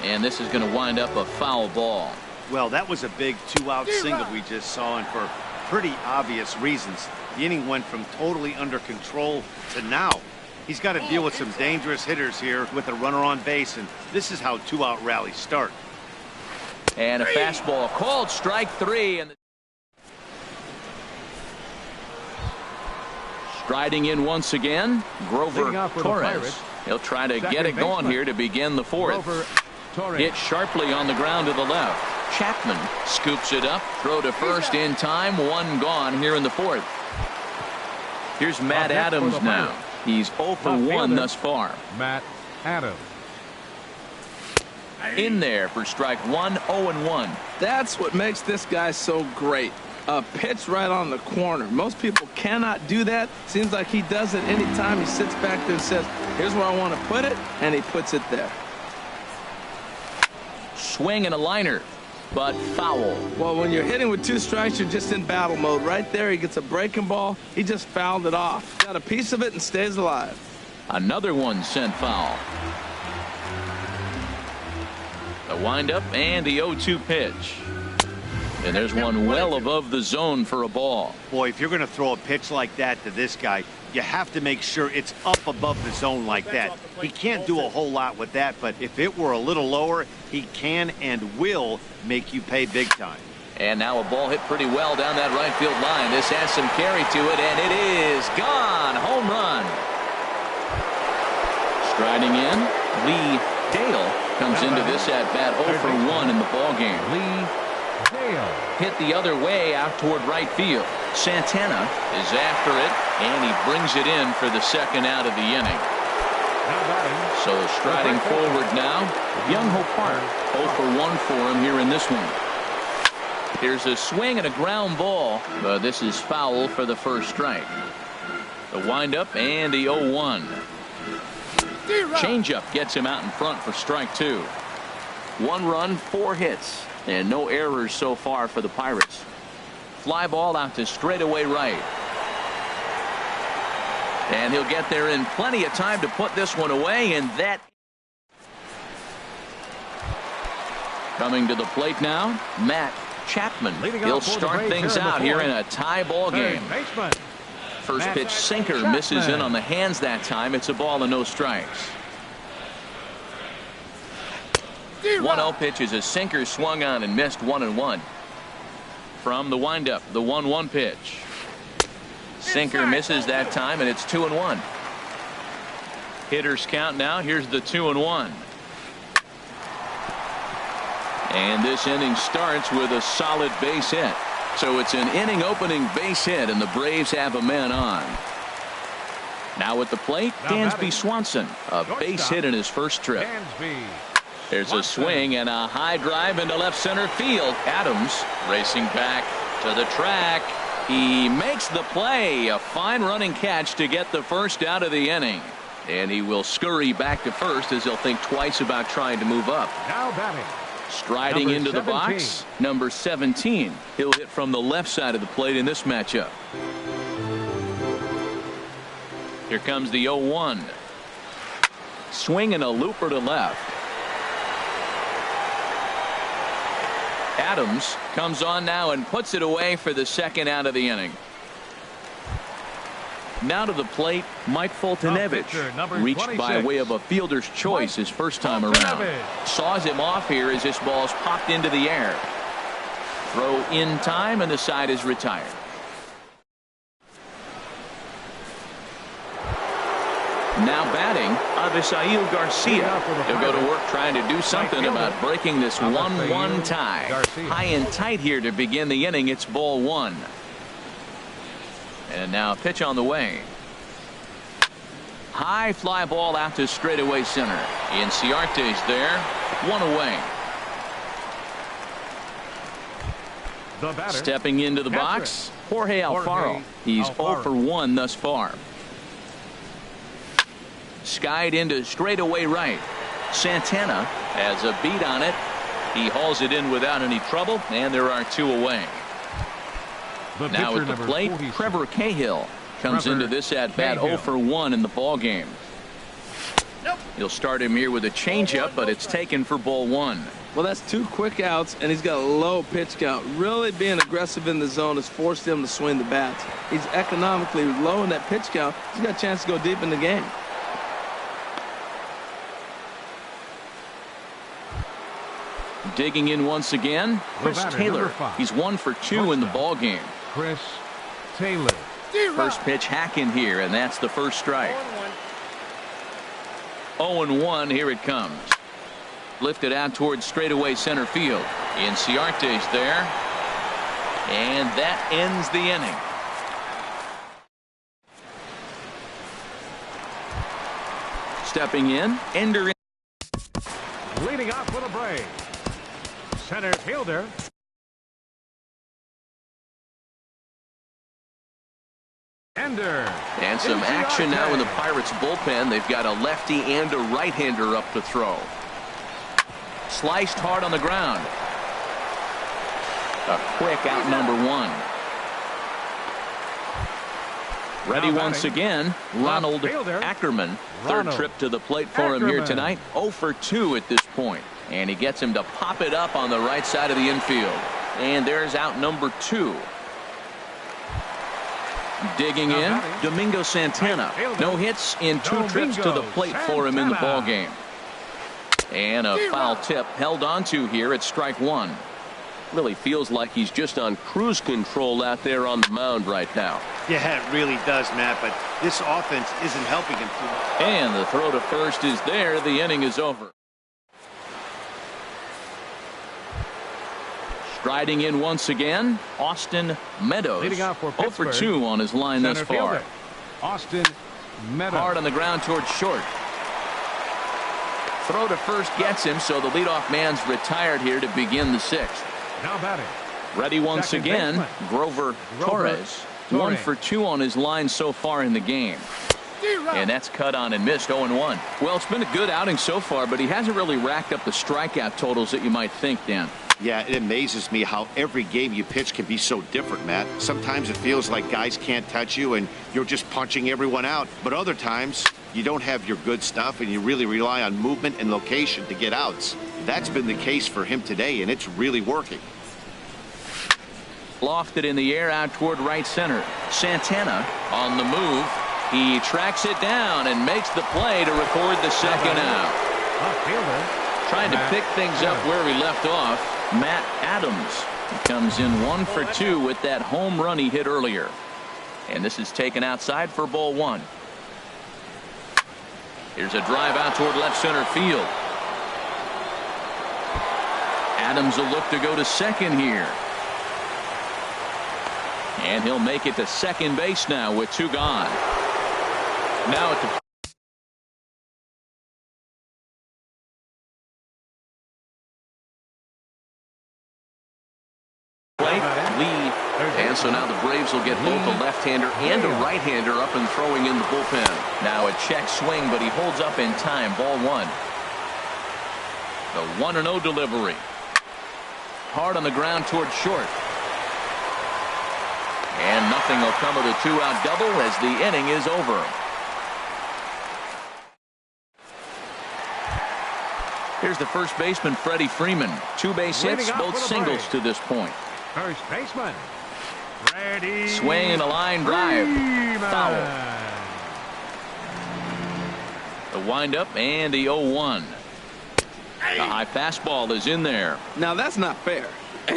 And this is going to wind up a foul ball. Well, that was a big 2-out single we just saw, and for pretty obvious reasons. The inning went from totally under control to now. He's got to deal with some dangerous hitters here with a runner on base, and this is how 2-out rallies start. And a fastball called strike 3. And striding in once again, Grover Torres. He'll try to get it going here to begin the 4th. Hit sharply on the ground to the left. Chapman scoops it up. Throw to first in time. 1 gone here in the 4th. Here's Matt Adams now. He's 0 for 1 thus far. Matt Adams. In there for strike 1, 0-1. That's what makes this guy so great. A pitch right on the corner. Most people cannot do that. Seems like he does it anytime he sits back there and says, here's where I want to put it, and he puts it there. Swing and a liner, but foul. Well, when you're hitting with 2 strikes, you're just in battle mode. Right there, he gets a breaking ball. He just fouled it off. Got a piece of it and stays alive. Another one sent foul. The windup and the 0-2 pitch. And there's one well above the zone for a ball. Boy, if you're going to throw a pitch like that to this guy, you have to make sure it's up above the zone like that. He can't do a whole lot with that, but if it were a little lower, he can and will make you pay big time. And now a ball hit pretty well down that right field line. This has some carry to it, and it is gone. Home run. Striding in, Lee Dale comes into this at bat 0 for 1 in the ball game. Lee Dale hit the other way out toward right field. Santana is after it, and he brings it in for the second out of the inning. So striding forward now, Young Ho Park 0 for 1 for him here in this one. Here's a swing and a ground ball, but this is foul for the first strike. The windup and the 0-1. Changeup gets him out in front for strike 2. 1 run, 4 hits, and no errors so far for the Pirates. Fly ball out to straightaway right. And he'll get there in plenty of time to put this one away, and that. Coming to the plate now, Matt Chapman. He'll start things out here in a tie ball game. First pitch sinker misses in on the hands that time. It's a ball and no strikes. 1-0 pitch is a sinker swung on and missed 1-1. From the windup, the 1-1 pitch. Sinker misses that time, and it's 2-1. Hitters count now. Here's the 2-1. And this inning starts with a solid base hit. So it's an inning opening base hit, and the Braves have a man on. Now at the plate, Dansby Swanson, a base hit in his first trip. There's a swing and a high drive into left center field. Adams racing back to the track. He makes the play. A fine running catch to get the first out of the inning. And he will scurry back to first as he'll think twice about trying to move up. Now batting. Striding Number into 17. the box, number 17. He'll hit from the left side of the plate in this matchup. Here comes the 0-1. Swing and a looper to left. Adams comes on now and puts it away for the second out of the inning. Now to the plate, Mike Foltynewicz, reached by way of a fielder's choice his first time around. Saws him off here as this ball's popped into the air. Throw in time, and the side is retired. Now batting, Avisail Garcia. He'll go to work trying to do something about breaking this 1-1 tie. High and tight here to begin the inning. It's ball 1. And now a pitch on the way. High fly ball out to straightaway center. Inciarte's there. 1 away. Stepping into the box, Jorge Alfaro. He's 0 for 1 thus far. Skied into straightaway right. Santana has a beat on it. He hauls it in without any trouble, and there are 2 away. Now at the plate, Trevor Cahill comes into this at bat 0 for 1 in the ball game. He'll start him here with a changeup, but it's taken for ball 1. Well, that's 2 quick outs, and he's got a low pitch count. Really being aggressive in the zone has forced him to swing the bats. He's economically low in that pitch count. He's got a chance to go deep in the game. Digging in once again, Chris Taylor. He's 1 for 2 in the ball game. Chris Taylor. First pitch hack in here, and that's the first strike. 0-1. Here it comes. Lifted out towards straightaway center field. Inciarte's there, and that ends the inning. Stepping in, Ender. Leading off for the Braves, center fielder Ender. And some action now in the Pirates bullpen. They've got a lefty and a right-hander up to throw. Sliced hard on the ground. A quick out number 1. Ready once again, Ronald Ackerman. Third trip to the plate for him here tonight. 0 for 2 at this point. And he gets him to pop it up on the right side of the infield. And there's out number 2. Digging in, Domingo Santana. No hits in 2 trips to the plate for him in the ball game. And a foul tip held on to here at strike 1. Really feels like he's just on cruise control out there on the mound right now. Yeah, it really does, Matt, but this offense isn't helping him too much. And the throw to first is there. The inning is over. Striding in once again, Austin Meadows. Leading off for 0 for 2 on his line thus far. Fielder, Austin Meadows. Hard on the ground towards short. Throw to first gets him, so the leadoff man's retired here to begin the 6th. Now batting. Ready once Second again, baseman. Grover Torres. 1 for 2 on his line so far in the game. And that's cut on and missed 0-1. Well, it's been a good outing so far, but he hasn't really racked up the strikeout totals that you might think, Dan. Yeah, it amazes me how every game you pitch can be so different, Matt. Sometimes it feels like guys can't touch you and you're just punching everyone out. But other times, you don't have your good stuff and you really rely on movement and location to get outs. That's been the case for him today, and it's really working. Lofted in the air out toward right center. Santana on the move. He tracks it down and makes the play to record the second out. Trying to pick things up where we left off. Matt Adams. He comes in 1 for 2 with that home run he hit earlier. And this is taken outside for ball 1. Here's a drive out toward left center field. Adams will look to go to second here. And he'll make it to second base now with 2 gone. Now at the plate, Lee. And so now the Braves will get both a left-hander and a right-hander up and throwing in the bullpen. Now a check swing, but he holds up in time. Ball 1. The 1-0 delivery. Hard on the ground towards short. And nothing will come of the 2-out double as the inning is over. Here's the first baseman, Freddie Freeman. 2 base hits, both singles to this point. First baseman, Freddie. Swing and a line drive. Foul. The windup and the 0-1. The high fastball is in there. Now that's not fair.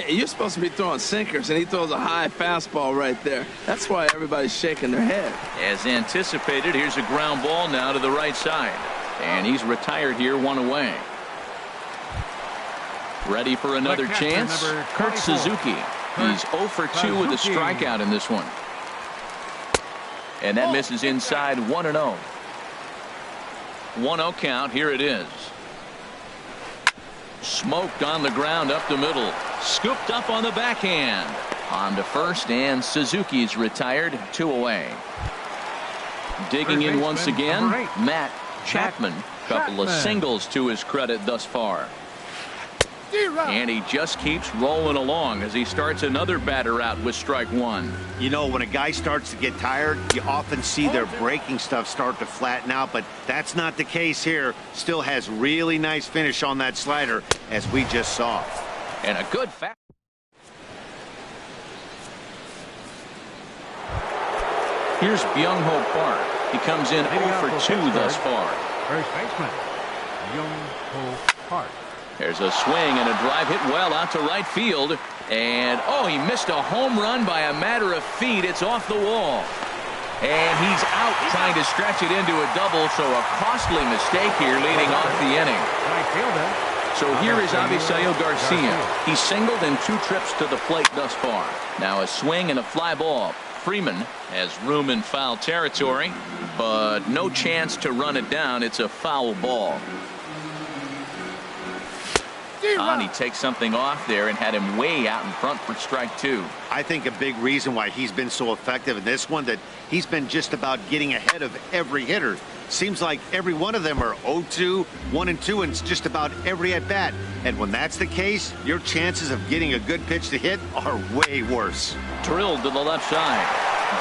You're supposed to be throwing sinkers, and he throws a high fastball right there. That's why everybody's shaking their head. As anticipated, here's a ground ball now to the right side. And he's retired here, 1 away. Ready for another chance. Kurt Suzuki. He's 0 for 2 with a strikeout in this one. And that misses inside. 1-0. 1-0 count. Here it is. Smoked on the ground up the middle. Scooped up on the backhand. On to first, and Suzuki's retired. 2 away. Digging in once again, Matt Chapman. Couple of singles to his credit thus far. And he just keeps rolling along as he starts another batter out with strike 1. You know, when a guy starts to get tired, you often see their breaking stuff start to flatten out, but that's not the case here. Still has really nice finish on that slider, as we just saw. And a good Here's Byung-Ho Park. He comes in 0 for 2 thus far. First baseman, Byung-Ho Park. There's a swing and a drive hit well out to right field. And, oh, he missed a home run by a matter of feet. It's off the wall. And he's out trying to stretch it into a double, so a costly mistake here leading off the inning. Right fielder. So here is Avisail Garcia. He singled in 2 trips to the plate thus far. Now a swing and a fly ball. Freeman has room in foul territory, but no chance to run it down. It's a foul ball. He takes something off there and had him way out in front for strike 2. I think a big reason why he's been so effective in this one, that he's been just about getting ahead of every hitter. Seems like every one of them are 0-2, 1-2, and it's just about every at-bat. And when that's the case, your chances of getting a good pitch to hit are way worse. Drilled to the left side.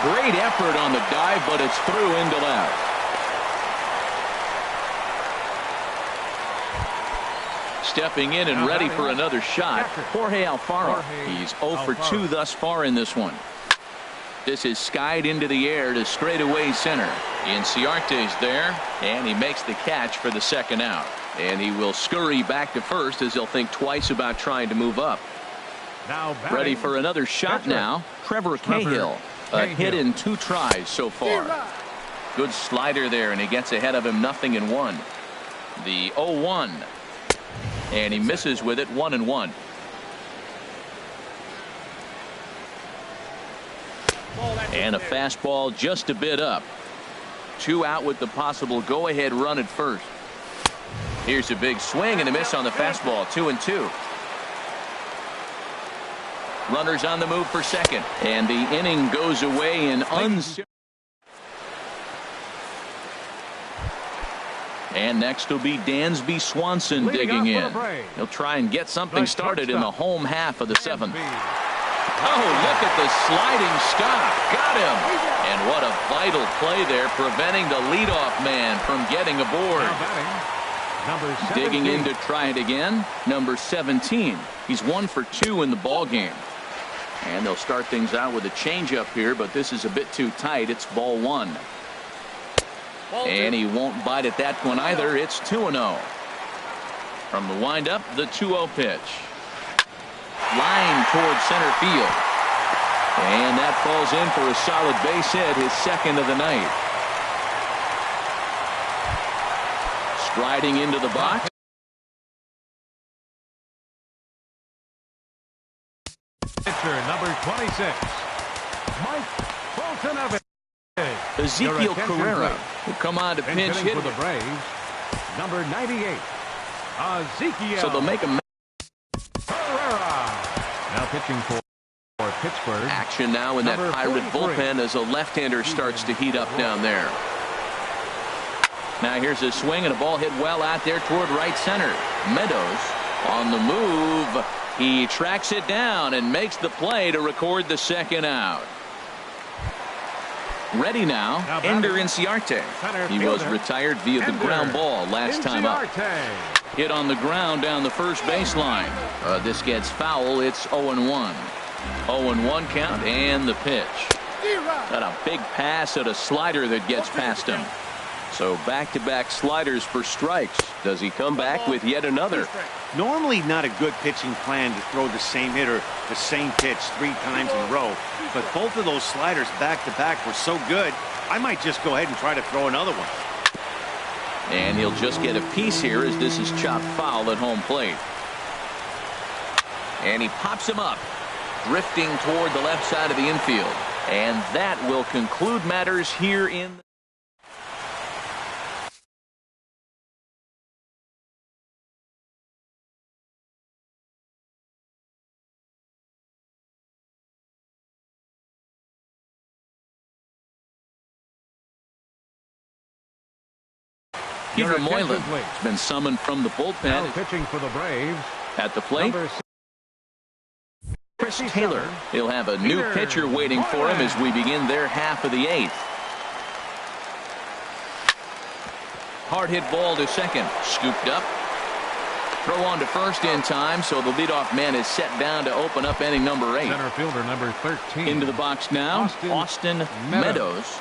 Great effort on the dive, but it's through into left. stepping in and Now ready batting, for another shot. Jorge Alfaro. Jorge He's 0 for 2 Alfaro. thus far in this one. This is skied into the air to straightaway center. Inciarte's there, and he makes the catch for the second out. And he will scurry back to first as he'll think twice about trying to move up. Now batting, Ready for another shot veteran, now. Trevor Cahill. A hit in 2 tries so far. Good slider there, and he gets ahead of him 0-1. The 0-1. And he misses with it 1-1. And a fastball just a bit up. 2 out with the possible go-ahead run at first. Here's a big swing and a miss on the fastball. 2-2. Runners on the move for second. And the inning goes away in And next will be Dansby Swanson digging in. He'll try and get something started in the home half of the 7th. Oh, look at the sliding stop. Got him. And what a vital play there, preventing the leadoff man from getting aboard. Digging in to try it again. Number 17. He's 1 for 2 in the ball game. And they'll start things out with a changeup here, but this is a bit too tight. It's ball 1. And he won't bite at that one either. It's 2-0. From the windup, the 2-0 pitch. Line toward center field. And that falls in for a solid base hit, his second of the night. Striding into the box. Pitcher number 26, Mike Fulton. Ezekiel Carrera will come on to pinch hit for the Braves. Number 98, Ezekiel. So they'll make a Carrera. Now pitching for Pittsburgh. action now in that Pirate bullpen as a left-hander starts to heat up down there. Now here's a swing and a ball hit well out there toward right center. Meadows on the move. He tracks it down and makes the play to record the second out. Ready now, Ender Inciarte. He was retired via the ground ball last time up. Hit on the ground down the first baseline. This gets foul. It's 0-1. 0-1 count and the pitch. Got a big pass at a slider that gets past him. So back-to-back sliders for strikes. Does he come back with yet another? Normally not a good pitching plan to throw the same hitter the same pitch 3 times in a row, but both of those sliders back-to-back were so good, I might just go ahead and try to throw another one. And he'll just get a piece here as this is chopped foul at home plate. And he pops him up, drifting toward the left side of the infield. And that will conclude matters here in Peter Moylan has been summoned from the bullpen. Now pitching for the Braves. At the plate, Chris Taylor. He'll have a new pitcher waiting for him as we begin their half of the 8th. Hard hit ball to second. Scooped up. Throw on to first in time, so the leadoff man is set down to open up inning number 8. Center fielder number 13. Into the box now, Austin Meadows.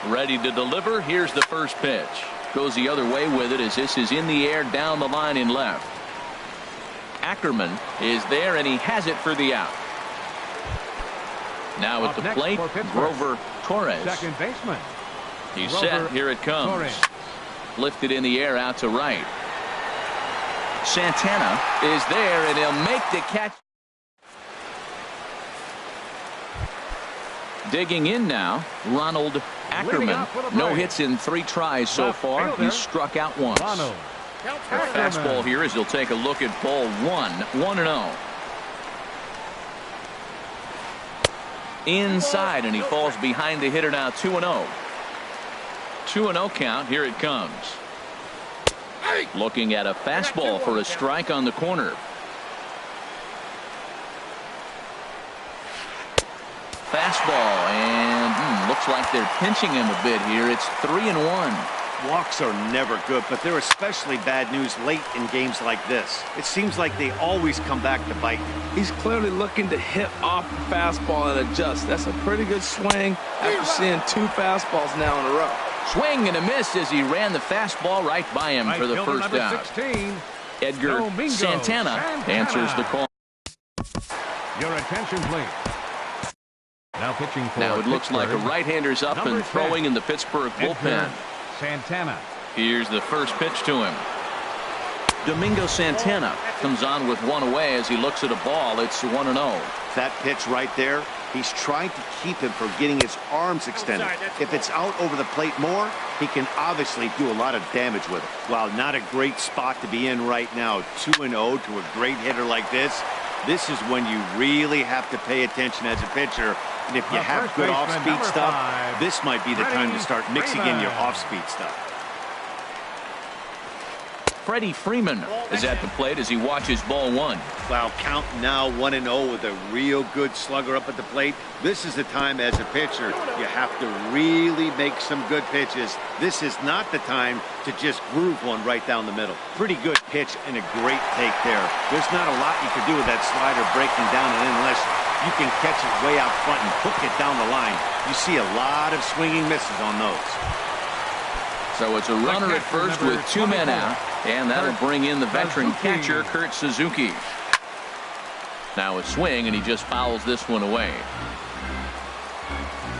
Ready to deliver. Here's the first pitch. Goes the other way with it as this is in the air down the line in left. Ackerman is there and he has it for the out. Now at the plate, Grover Torres. Second baseman. He's set. Here it comes. Torres. Lifted in the air out to right. Santana is there and he'll make the catch. Digging in now, Ronald Ackerman. No hits in 3 tries so far. He's struck out once. Fastball here as he'll take a look at ball 1. 1-0. Inside, and he falls behind the hitter now. 2-0. 2-0 count. Here it comes. Looking at a fastball for a strike on the corner. Fastball, and looks like they're pinching him a bit here. It's 3-1. Walks are never good, but they're especially bad news late in games like this. It seems like they always come back to bite you. He's clearly looking to hit off the fastball and adjust. That's a pretty good swing after seeing 2 fastballs now in a row. Swing and a miss as he ran the fastball right by him for the first out. 16, Edgar Santana answers the call. Your attention, please. Now pitching for Now it looks like a Pittsburgh, right-hander's up number and 10, throwing in the Pittsburgh bullpen. Edgar Santana. Here's the first pitch to him. Domingo Santana comes on with 1 away as he looks at a ball. It's 1-0. That pitch right there, he's trying to keep him from getting his arms extended. If it's out over the plate more, he can obviously do a lot of damage with it. Wow, not a great spot to be in right now. 2-0 to a great hitter like this. This is when you really have to pay attention as a pitcher. And if you have good off-speed stuff, this might be the time to start mixing in your off-speed stuff. Freddie Freeman is at the plate as he watches ball 1. Wow, count now 1-0 with a real good slugger up at the plate. This is the time as a pitcher you have to really make some good pitches. This is not the time to just groove one right down the middle. Pretty good pitch and a great take there. There's not a lot you can do with that slider breaking down and in unless you can catch it way out front and hook it down the line. You see a lot of swinging misses on those. So it's a runner at first with 2 men out, and that'll bring in the veteran catcher, Kurt Suzuki. Now a swing, and he just fouls this one away.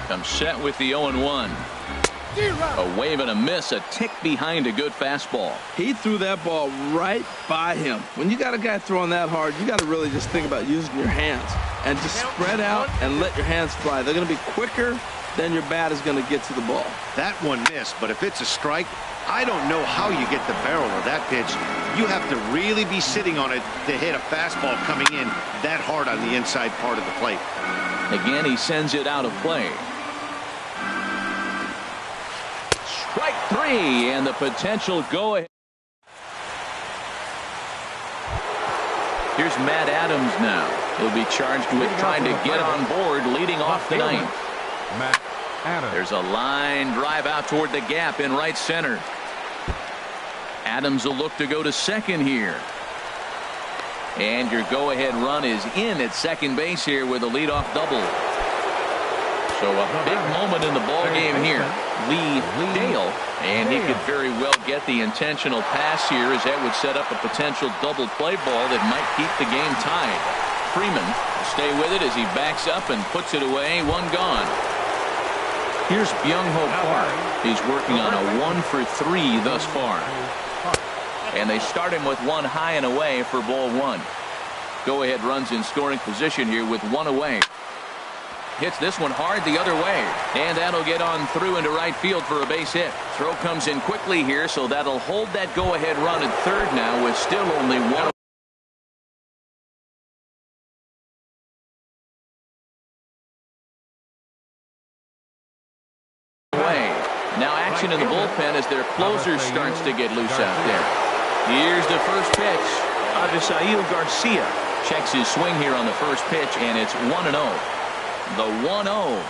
Comes set with the 0-1. A wave and a miss, a tick behind a good fastball. He threw that ball right by him. When you got a guy throwing that hard, you got to really just think about using your hands and just spread out and let your hands fly. They're going to be quicker than your bat is going to get to the ball. That one missed, but if it's a strike, I don't know how you get the barrel of that pitch. You have to really be sitting on it to hit a fastball coming in that hard on the inside part of the plate. Again, he sends it out of play. Strike 3, and the potential go-ahead. Here's Matt Adams now. He'll be charged with trying to get on board, leading off the ninth. Matt Adams. There's a line drive out toward the gap in right center. Adams will look to go to second here. And your go-ahead run is in at second base here with a leadoff double. So a big moment in the ball game here. Lee Dale, and he could very well get the intentional pass here as that would set up a potential double play ball that might keep the game tied. Freeman will stay with it as he backs up and puts it away. 1 gone. Here's Byung-Ho Park. He's working on a 1-for-3 thus far. And they start him with 1 high and away for ball 1. Go-ahead runs in scoring position here with 1 away. Hits this one hard the other way. And that'll get on through into right field for a base hit. Throw comes in quickly here, so that'll hold that go-ahead run at third now with still only 1. Now action in the bullpen as their closer starts to get loose out there. Here's the first pitch. Avisail Garcia checks his swing here on the first pitch, and it's 1-0. The 1-0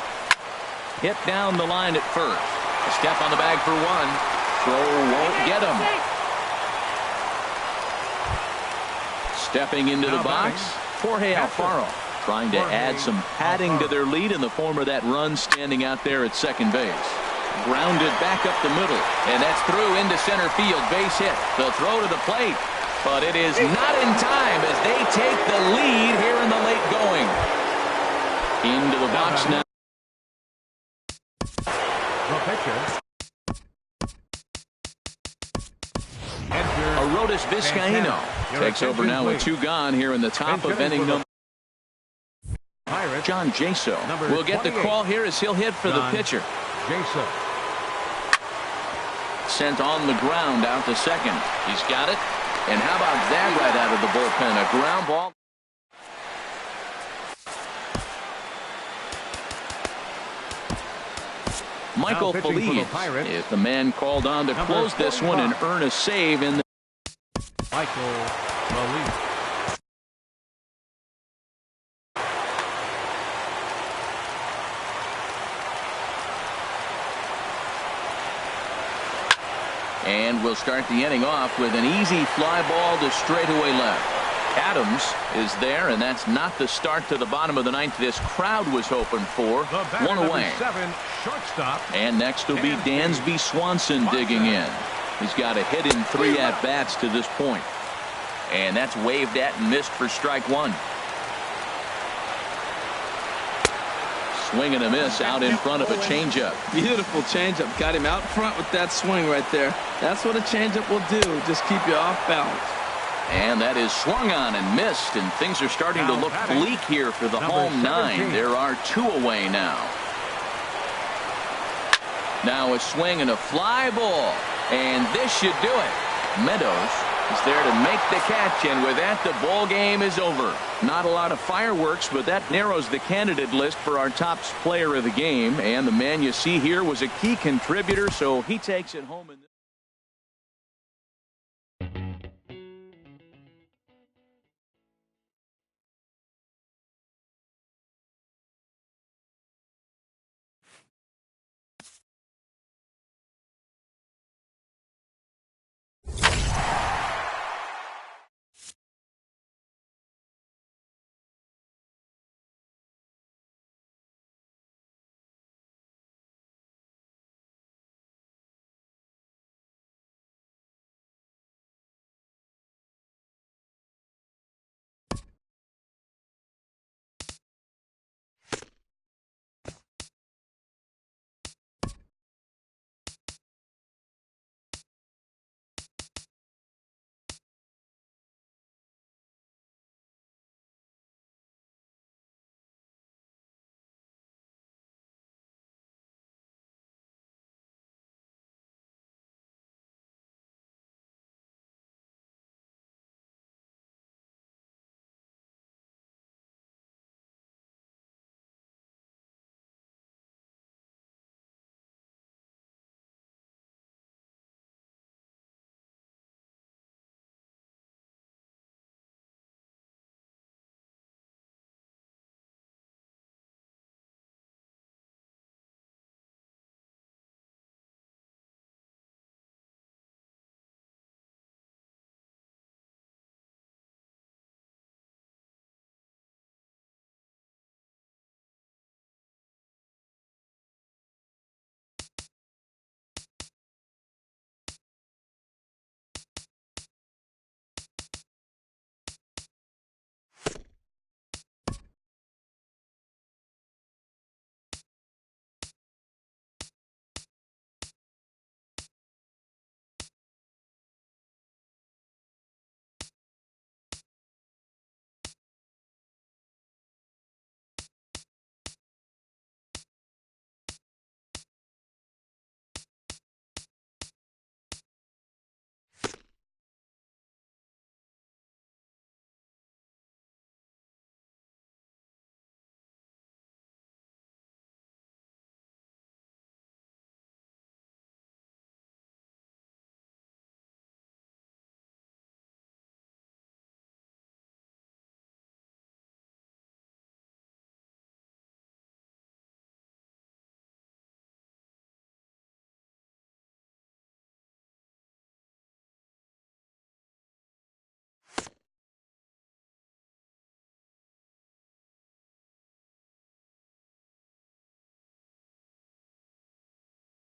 hit down the line at first. A step on the bag for 1. Throw won't get him. Stepping into the box, Jorge Alfaro trying to add some padding to their lead in the form of that run standing out there at second base. Grounded back up the middle, and that's through into center field. Base hit. The throw to the plate, but it is not in time as they take the lead here in the late going. Into the box now. The pitcher. Arodys Vizcaíno takes over now with 2 gone here in the top of inning number. John Jaso will get the call here as he'll hit for the pitcher. Jaso. Sent on the ground out to second. He's got it. And how about that right out of the bullpen? A ground ball. Michael Feliz is the man called on to close this one and earn a save in the. Michael Feliz. And we'll start the inning off with an easy fly ball to straightaway left. Adams is there, and that's not the start to the bottom of the ninth this crowd was hoping for. One away. 7, shortstop. And next will be Dansby Swanson digging in. He's got a hit in 3 at-bats to this point. And that's waved at and missed for strike 1. Swing and a miss out in front of a changeup. Beautiful changeup. Got him out front with that swing right there. That's what a changeup will do. Just keep you off balance. And that is swung on and missed, and things are starting to look bleak here for the home 9. There are 2 away now. Now a swing and a fly ball, and this should do it. Meadows is there to make the catch, and with that, the ball game is over. Not a lot of fireworks, but that narrows the candidate list for our top player of the game, and the man you see here was a key contributor, so he takes it home in